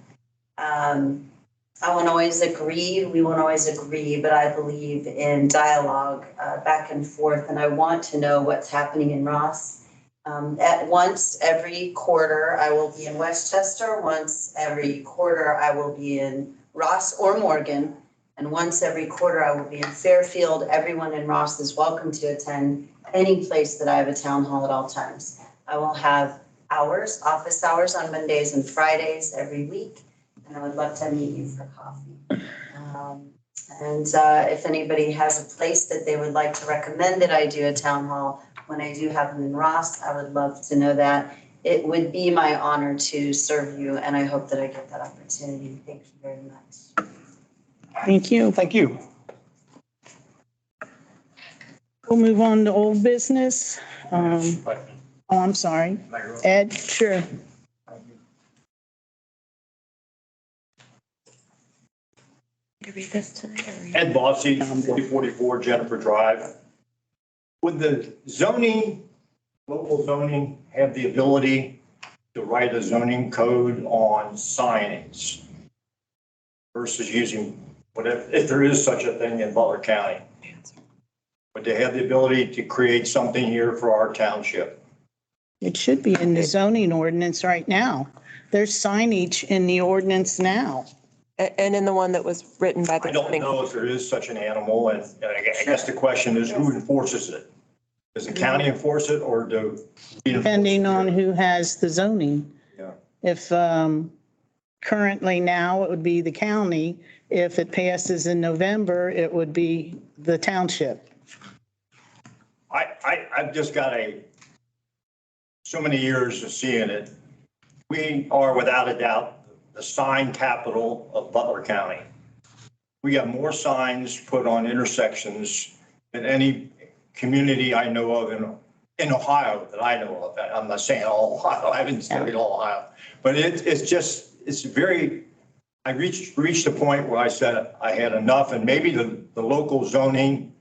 I won't always agree, we won't always agree, but I believe in dialogue back and forth, and I want to know what's happening in Ross. At once every quarter, I will be in Westchester. Once every quarter, I will be in Ross or Morgan. And once every quarter, I will be in Fairfield. Everyone in Ross is welcome to attend any place that I have a town hall at all times. I will have hours, office hours on Mondays and Fridays every week. And I would love to meet you for coffee. If anybody has a place that they would like to recommend that I do a town hall, when I do have them in Ross, I would love to know that. It would be my honor to serve you, and I hope that I get that opportunity. Thank you very much. Thank you. Thank you. We'll move on to old business. I'm sorry. Ed, sure. Ed Bossy, 4044 Jennifer Drive. Would the local zoning have the ability to write a zoning code on signage versus using whatever, if there is such a thing in Butler County? Would they have the ability to create something here for our township? It should be in the zoning ordinance right now. There's signage in the ordinance now. And in the one that was written by the. I don't know if there is such an animal, and I guess the question is who enforces it? Does the county enforce it, or do we enforce it? Depending on who has the zoning. Yeah. If currently now, it would be the county. If it passes in November, it would be the township. I've just got so many years of seeing it. We are without a doubt the sign capital of Butler County. We got more signs put on intersections than any community I know of in Ohio that I know of. I'm not saying all Ohio, I haven't studied all Ohio, but it's very, I reached a point where I said I had enough, and maybe the local zoning,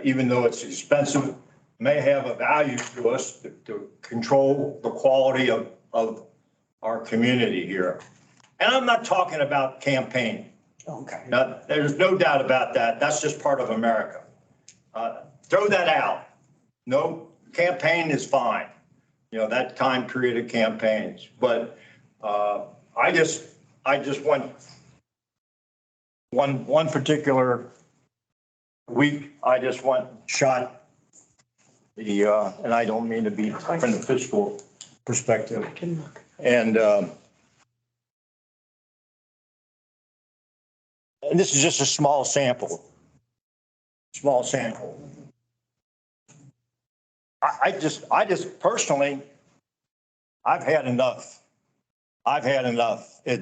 even though it's expensive, may have a value to us to control the quality of our community here. And I'm not talking about campaign. Okay. Now, there's no doubt about that. That's just part of America. Throw that out. No, campaign is fine. You know, that time period of campaigns. But I just want one particular week, I just shot and I don't mean to be from the fiscal perspective. And this is just a small sample. I just personally, I've had enough.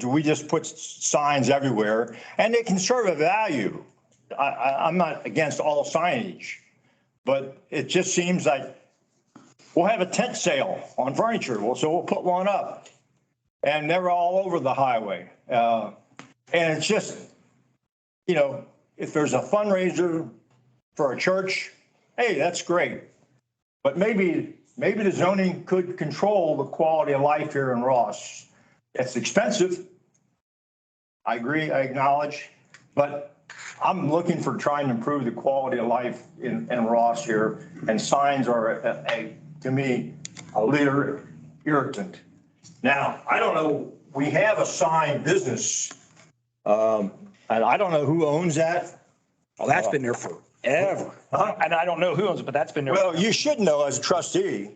We just put signs everywhere and they can serve a value. I'm not against all signage, but it just seems like we'll have a tent sale on furniture. So we'll put one up and they're all over the highway. And it's just, you know, if there's a fundraiser for a church, hey, that's great. But maybe the zoning could control the quality of life here in Ross. It's expensive. I agree, I acknowledge, but I'm looking for trying to improve the quality of life in Ross here. And signs are, to me, a little irritant. Now, I don't know, we have a sign business. And I don't know who owns that. Well, that's been there forever. And I don't know who owns it, but that's been there. Well, you should know as a trustee,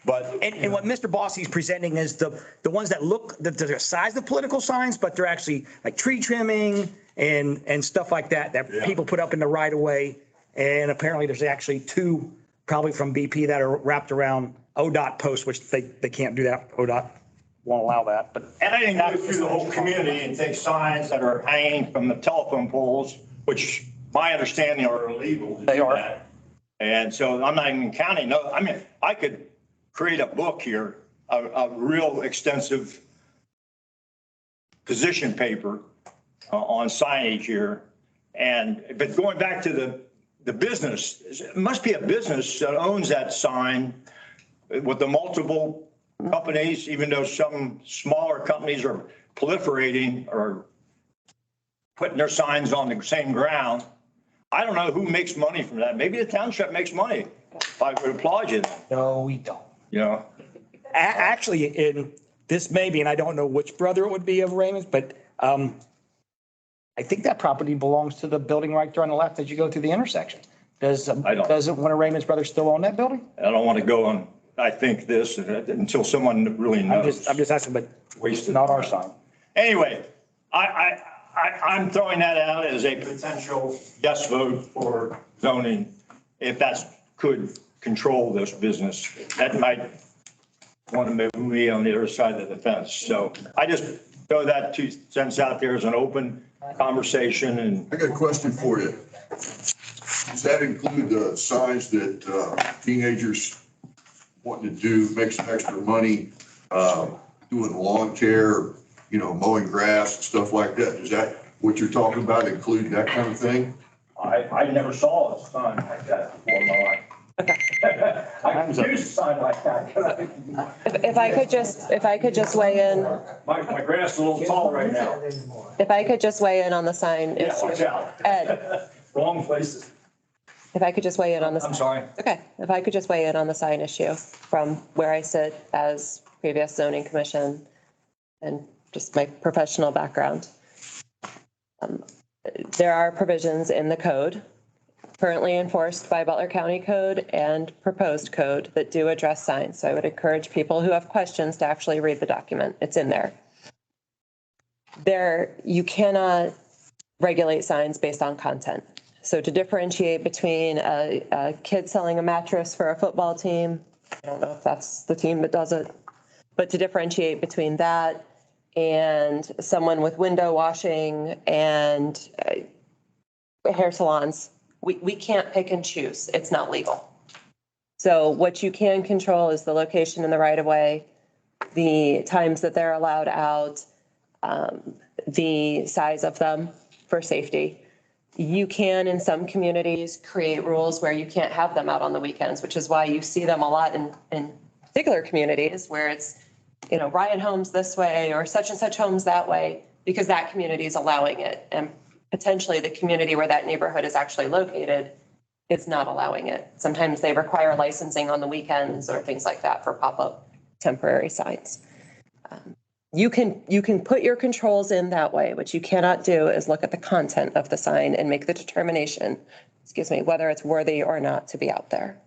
but. And what Mr. Bossy's presenting is the ones that look, the size of political signs, but they're actually like tree trimming and stuff like that, people put up in the right of way. And apparently there's actually two, probably from BP, that are wrapped around ODOT posts, which they can't do that. ODOT won't allow that, but. And I didn't go through the whole community and take signs that are hanging from the telephone poles, which my understanding are illegal to They do are. that. And so I'm not even counting. No, I mean, I could create a book here, a real extensive position paper on signage here. But going back to the business, it must be a business that owns that sign with the multiple companies, even though some smaller companies are proliferating or putting their signs on the same ground. I don't know who makes money from that. Maybe the township makes money. I would applaud you. No, we don't. You know, Actually, in this maybe, and I don't know which brother it would be of Raymond's, but I think that property belongs to the building right there on the left as you go through the intersection. Doesn't one of Raymond's brothers still own that building? I don't want to go on, I think this until someone really knows. I'm just asking, but Wasted not our time. sign. Anyway, I'm throwing that out as a potential yes vote for zoning. If that could control this business, that might want to move me on the other side of the fence. So I just throw that 2 cents out there as an open conversation. And I got a question for you. Does that include the signs that teenagers wanting to do, make some extra money, doing lawn care, you know, mowing grass and stuff like that? Is that what you're talking about, include that kind of thing? I never saw a sign like that before in my life. I can use a sign like that. If I could just weigh in, My grass is a little tall right now. if I could just weigh in on the sign Yeah, watch issue. out. Ed, Wrong places. if I could just weigh in on the. I'm sorry. Okay, if I could just weigh in on the sign issue from where I sit as previous zoning commission and just my professional background. There are provisions in the code currently enforced by Butler County Code and proposed code that do address signs. So I would encourage people who have questions to actually read the document. It's in there. You cannot regulate signs based on content. So to differentiate between a kid selling a mattress for a football team, I don't know if that's the team that does it, but to differentiate between that and someone with window washing and hair salons, we can't pick and choose. It's not legal. So what you can control is the location in the right of way, the times that they're allowed out, the size of them for safety. You can, in some communities, create rules where you can't have them out on the weekends, which is why you see them a lot in particular communities where it's, you know, Ryan Homes this way or such and such homes that way, because that community is allowing it. And potentially the community where that neighborhood is actually located is not allowing it. Sometimes they require licensing on the weekends or things like that for pop-up temporary signs. You can put your controls in that way. What you cannot do is look at the content of the sign and make the determination, whether it's worthy or not to be out there.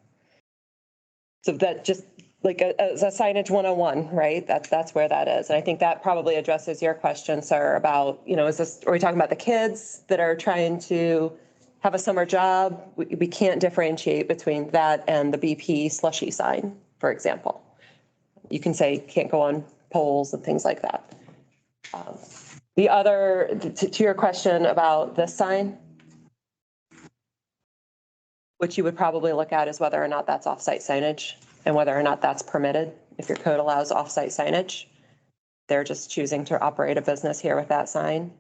So that just like a signage 101, right? That's where that is. And I think that probably addresses your question, sir, about, you know, are we talking about the kids that are trying to have a summer job? We can't differentiate between that and the BP slushy sign, for example. You can say can't go on poles and things like that. The other, to your question about this sign, what you would probably look at is whether or not that's off-site signage and whether or not that's permitted. If your code allows off-site signage, they're just choosing to operate a business here with that sign.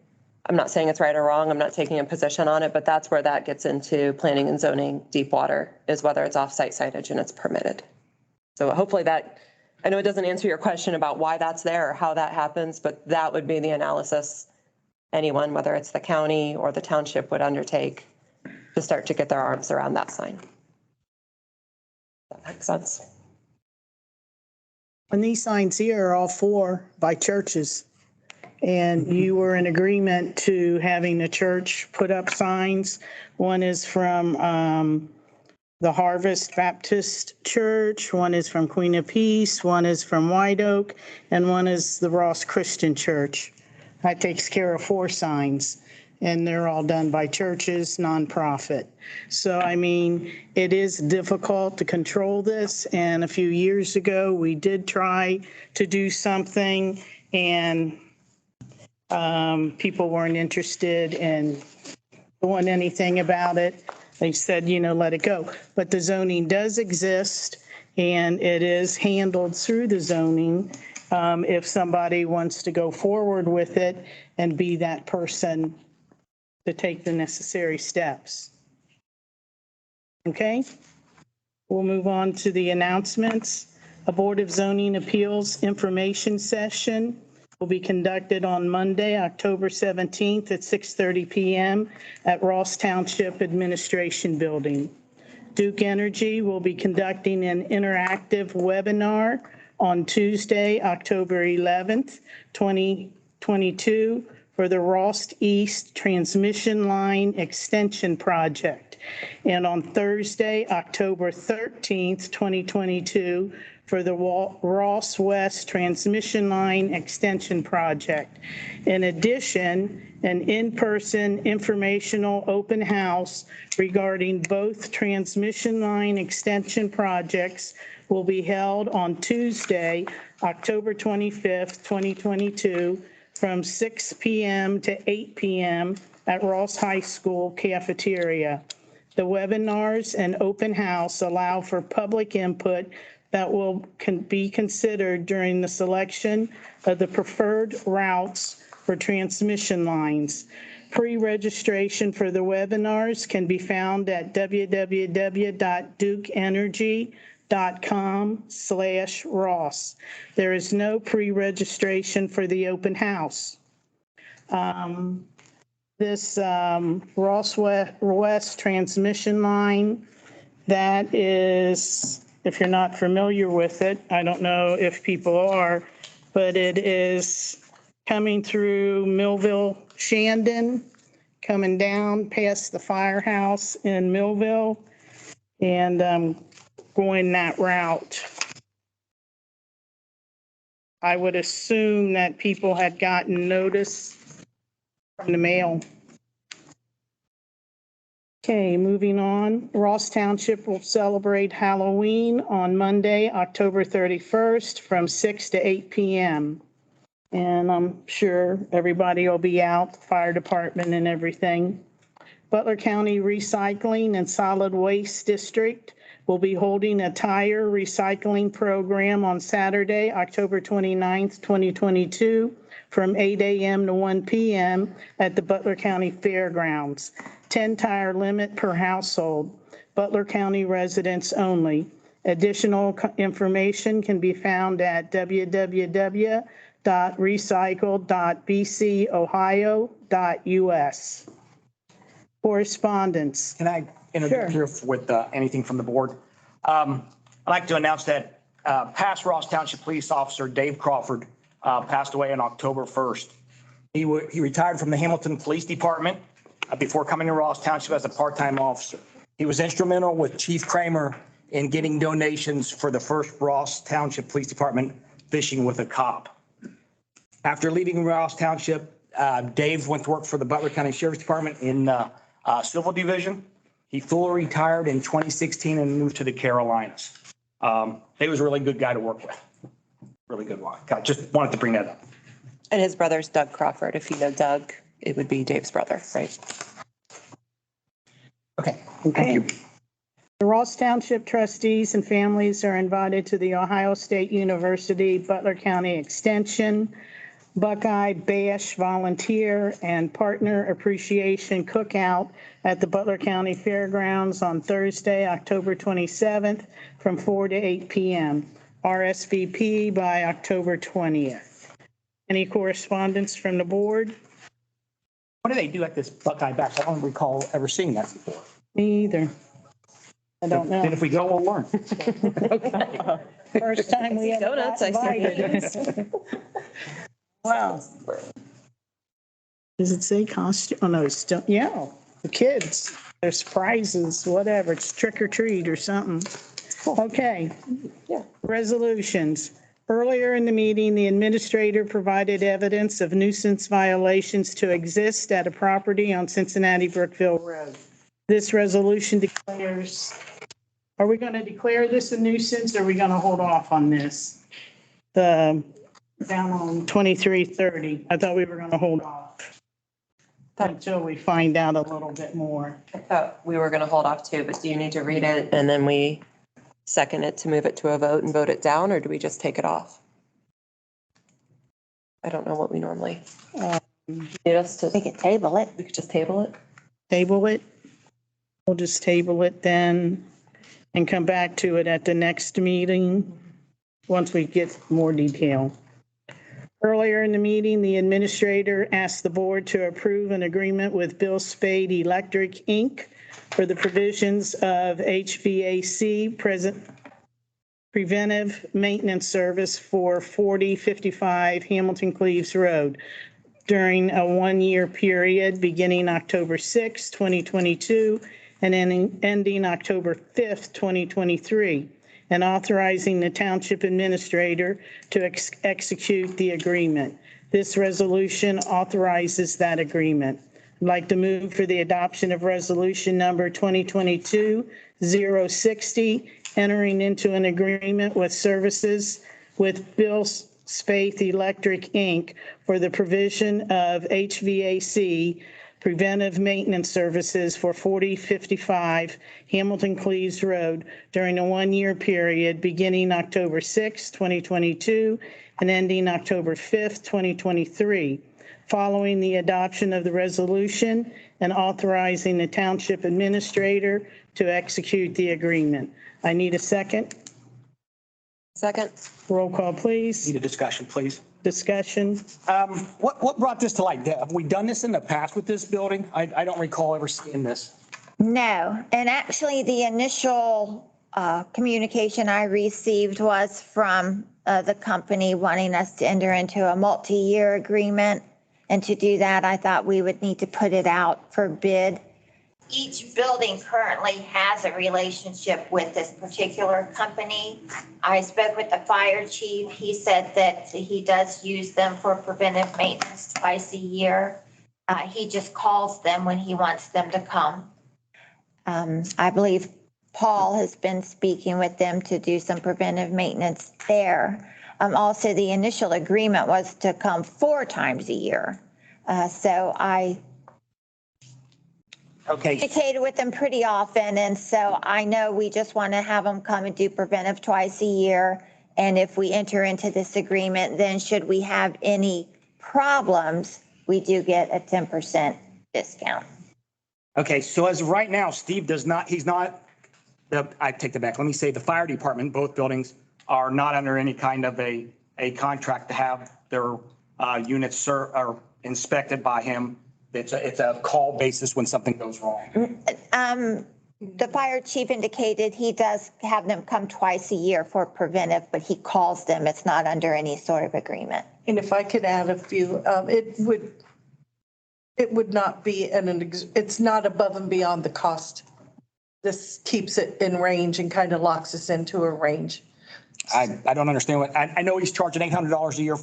I'm not saying it's right or wrong. I'm not taking a position on it, but that's where that gets into planning and zoning deep water, is whether it's off-site signage and it's permitted. So hopefully that, I know it doesn't answer your question about why that's there or how that happens, but that would be the analysis anyone, whether it's the county or the township, would undertake to start to get their arms around that sign. That makes sense. And these signs here are all for by churches. And you were in agreement to having the church put up signs. One is from the Harvest Baptist Church, one is from Queen of Peace, one is from White Oak, and one is the Ross Christian Church. That takes care of 4 signs. and they're all done by churches, nonprofit. So, I mean, it is difficult to control this, and a few years ago, we did try to do something, and people weren't interested in doing anything about it. They said, let it go. But the zoning does exist, and it is handled through the zoning if somebody wants to go forward with it and be that person to take the necessary steps. Okay? We'll move on to the announcements. A Board of Zoning Appeals information session will be conducted on Monday, October 17th at 6:30 p.m. at Ross Township Administration Building. Duke Energy will be conducting an interactive webinar on Tuesday, October 11th, 2022 for the Ross East Transmission Line Extension Project. And on Thursday, October 13th, 2022 for the Ross West Transmission Line Extension Project. In addition, an in-person informational open house regarding both transmission line extension projects will be held on Tuesday, October 25th, 2022, from 6 p.m. to 8 p.m. at Ross High School cafeteria. The webinars and open house allow for public input that will be considered during the selection of the preferred routes for transmission lines. Pre-registration for the webinars can be found at www.dukeenergy.com/Ross. There is no pre-registration for the open house. This Ross West transmission line, that is, if you're not familiar with it, I don't know if people are, but it is coming through Millville, Shandon, coming down past the firehouse in Millville, and going that route. I would assume that people had gotten notice from the mail. Okay, moving on. Ross Township will celebrate Halloween on Monday, October 31st from 6 to 8 p.m. And I'm sure everybody will be out, the fire department and everything. Butler County Recycling and Solid Waste District will be holding a tire recycling program on Saturday, October 29th, 2022, from 8 a.m. to 1 p.m. at the Butler County Fairgrounds. 10 tire limit per household. Butler County residents only. Additional information can be found at www.recycle.bcohio.us. Correspondence. Can I interfere with anything from the board? I'd like to announce that past Ross Township Police Officer Dave Crawford passed away on October 1st. He retired from the Hamilton Police Department before coming to Ross Township as a part-time officer. He was instrumental with Chief Kramer in getting donations for the first Ross Township Police Department Fishing with a Cop. After leaving Ross Township, Dave went to work for the Butler County Sheriff's Department in Civil Division. He fully retired in 2016 and moved to the Carolinas. He was a really good guy to work with. Really good one. I just wanted to bring that up. And his brother's Doug Crawford. If you know Doug, it would be Dave's brother, right? Okay. Thank you. The Ross Township trustees and families are invited to the Ohio State University Butler County Extension Buckeye Bash Volunteer and Partner Appreciation Cookout at the Butler County Fairgrounds on Thursday, October 27th from 4 to 8 p.m. RSVP by October 20th. Any correspondence from the board? What do they do at this Buckeye Bash? I don't recall ever seeing that before. Me either. I don't know. Then if we go, we'll learn. First time we ever got invited. Wow. Does it say costume? Oh, no, it's still, yeah, the kids, there's prizes, whatever, it's trick or treat or something. Okay. Yeah. Resolutions. Earlier in the meeting, the administrator provided evidence of nuisance violations to exist at a property on Cincinnati Brookville Road. This resolution declares, are we going to declare this a nuisance or are we going to hold off on this? The, down on 2330, I thought we were going to hold off until we find out a little bit more. I thought we were going to hold off too, but do you need to read it and then we second it to move it to a vote and vote it down, or do we just take it off? I don't know what we normally. Need us to, We could table it. we could just table it? Table it. We'll just table it then and come back to it at the next meeting once we get more detail. Earlier in the meeting, the administrator asked the board to approve an agreement with Bill Spade Electric, Inc. for the provisions of HVAC preventive maintenance service for 4055 Hamilton Cleves Road during a one-year period beginning October 6, 2022, and ending October 5th, 2023, and authorizing the township administrator to execute the agreement. This resolution authorizes that agreement. I'd like to move for the adoption of resolution number 2022-060, entering into an agreement with services with Bill Spaeth Electric, Inc. for the provision of HVAC preventive maintenance services for 4055 Hamilton Cleves Road during a one-year period beginning October 6, 2022 and ending October 5th, 2023, following the adoption of the resolution and authorizing the township administrator to execute the agreement. I need a second. Second. Roll call, please. Need a discussion, please. Discussion. What brought this to light? Have we done this in the past with this building? I don't recall ever seeing this. No, and actually the initial communication I received was from the company wanting us to enter into a multi-year agreement. And to do that, I thought we would need to put it out for bid. Each building currently has a relationship with this particular company. I spoke with the fire chief. He said that he does use them for preventive maintenance twice a year. He just calls them when he wants them to come. I believe Paul has been speaking with them to do some preventive maintenance there. Also, the initial agreement was to come 4 times a year. So I communicated with them pretty often. And so I know we just want to have them come and do preventive twice a year. And if we enter into this agreement, then should we have any problems, we do get a 10% discount. Okay, so as of right now, Steve does not, he's not, I take that back. Let me say the fire department, both buildings are not under any kind of a contract to have their units or inspected by him. It's a call basis when something goes wrong. The fire chief indicated he does have them come twice a year for preventive, but he calls them. It's not under any sort of agreement. And if I could add a few, it would not be it's not above and beyond the cost. This keeps it in range and kind of locks us into a range. I don't understand what, I know he's charging $800 a year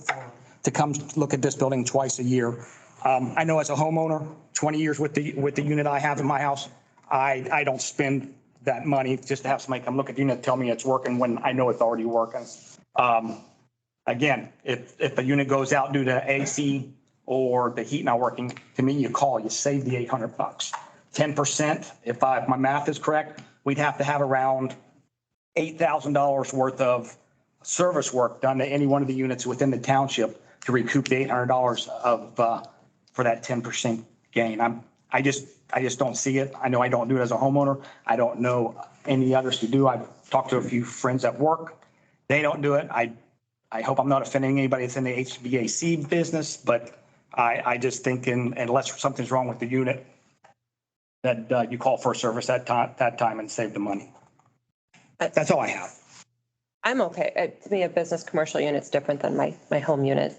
to come look at this building twice a year. I know as a homeowner, 20 years with the unit I have in my house, I don't spend that money just to have somebody come look at the unit and tell me it's working when I know it's already working. Again, if the unit goes out due to AC or the heat not working, to me, you call, you save the $800. 10%, if my math is correct, we'd have to have around $8,000 worth of service work done to any one of the units within the township to recoup the $800 for that 10% gain. I just don't see it. I know I don't do it as a homeowner. I don't know any others who do. I've talked to a few friends at work. They don't do it. I hope I'm not offending anybody that's in the HVAC business, but I just think unless something's wrong with the unit, that you call for a service that time and save the money. That's all I have. I'm okay. To me, a business commercial unit's different than my home unit.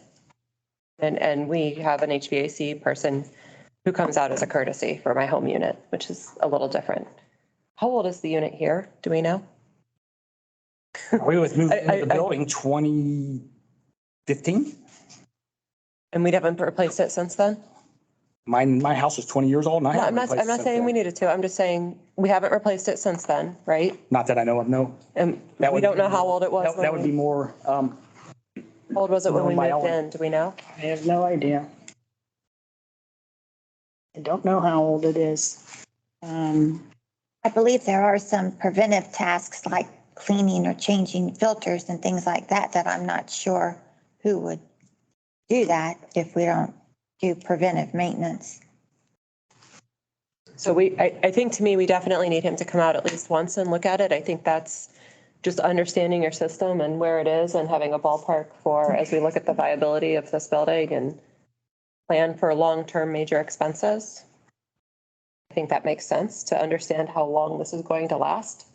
And we have an HVAC person who comes out as a courtesy for my home unit, which is a little different. How old is the unit here? Do we know? We was moved into the I- building 2015. And we haven't replaced it since then? My house is 20 years old and I No, haven't replaced it I'm not since saying we then. needed to. I'm just saying we haven't replaced it since then, right? Not that I know of, no. And That we would don't be know how more- old it was. That would be more, How old was it when we known by moved Ellen. in? Do we know? I have no idea. I don't know how old it is. I believe there are some preventive tasks like cleaning or changing filters and things like that, that I'm not sure who would do that if we don't do preventive maintenance. So I think to me, we definitely need him to come out at least once and look at it. I think that's just understanding your system and where it is and having a ballpark for, as we look at the viability of this building and plan for long-term major expenses. I think that makes sense to understand how long this is going to last.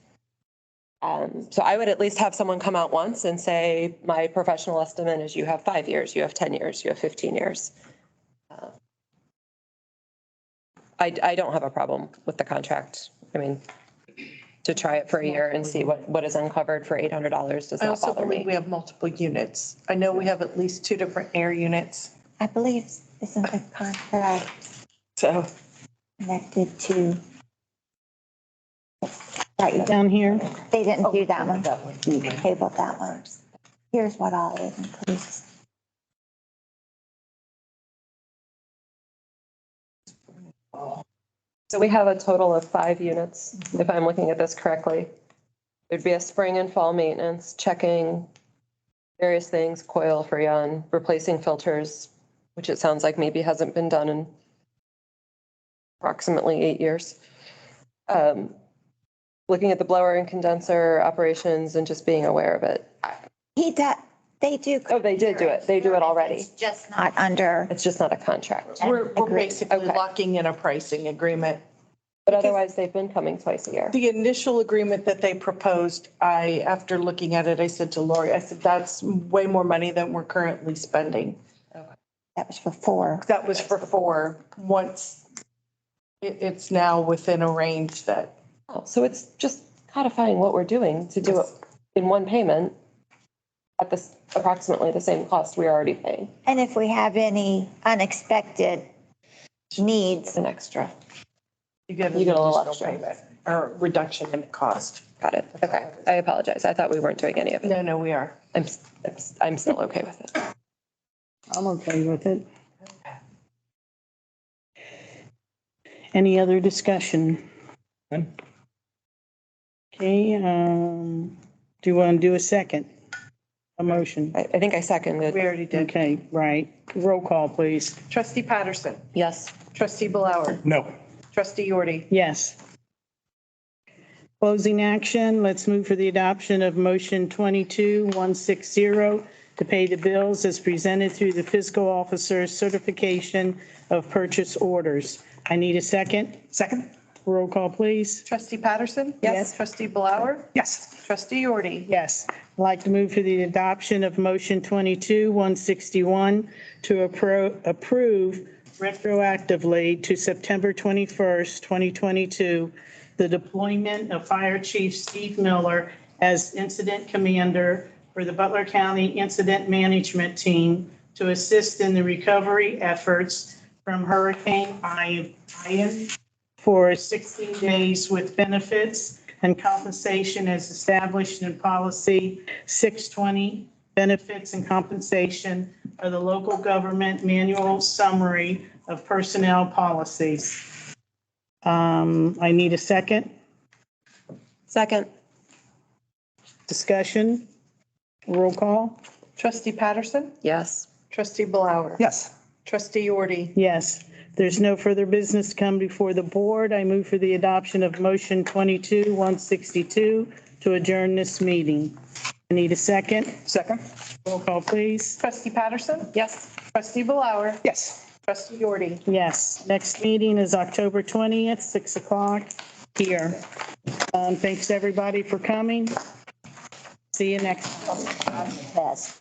So I would at least have someone come out once and say, my professional estimate is you have 5 years, you have 10 years, you have 15 years. I don't have a problem with the contract. I mean, to try it for a year and see what is uncovered for $800 does I not also bother believe me. we have multiple units. I know we have at least 2 different air units. I believe isn't the contract So connected to? Right, Down here, they didn't do that one. Tabled that one. Here's what all it includes. So we have a total of 5 units, if I'm looking at this correctly. There'd be a spring and fall maintenance, checking various things, coil, freon, replacing filters, which it sounds like maybe hasn't been done in approximately 8 years. Looking at the blower and condenser operations and just being aware of it. They do. Oh, they did do it. They do it already. It's just not under. It's just not a contract. we're Agreed. basically Okay. locking in a pricing agreement. But otherwise, they've been coming twice a year. The initial agreement that they proposed, after looking at it, I said to Lori, I said, that's way more money than we're currently spending. That was for 4. That was for 4. Once it's now within a range that, Oh, so it's just codifying what we're doing to do it in one payment at this approximately the same cost we're already paying. And if we have any unexpected needs, It's an extra. you get an You get a little additional extra. payment or reduction in cost. Got it. Okay. I apologize. I thought we weren't doing any of it. No, we are. I'm still okay with it. I'm okay with it. Any other discussion? None. Okay, do you want to do a second? A motion? I think I seconded. We already did. Okay, right. Roll call, please. Trustee Patterson, Yes. trustee Blower, No. trustee Yordi. Yes. Closing action, let's move for the adoption of motion 22-160 to pay the bills as presented through the fiscal officer's certification of purchase orders. I need a second. Second? Roll call, please. Trustee Patterson? Yes. Trustee Blower, Yes. trustee Yordi. Yes. I'd like to move for the adoption of motion 22-161 to approve retroactively to September 21st, 2022, the deployment of Fire Chief Steve Miller as incident commander for the Butler County Incident Management Team to assist in the recovery efforts from Hurricane Ian for 16 days with benefits and compensation as established in policy 620, benefits and compensation of the local government manual summary of personnel policies. I need a second. Second. Discussion. Roll call. Trustee Patterson, Yes. trustee Blower, Yes. trustee Yordi. Yes. There's no further business to come before the board. I move for the adoption of motion 22-162 to adjourn this meeting. I need a second. Second? Roll call, please. Trustee Patterson, Yes. trustee Blower, Yes. trustee Yordi. Yes. Next meeting is October 20th, 6 o'clock here. Thanks, everybody, for coming. See you next time. yes.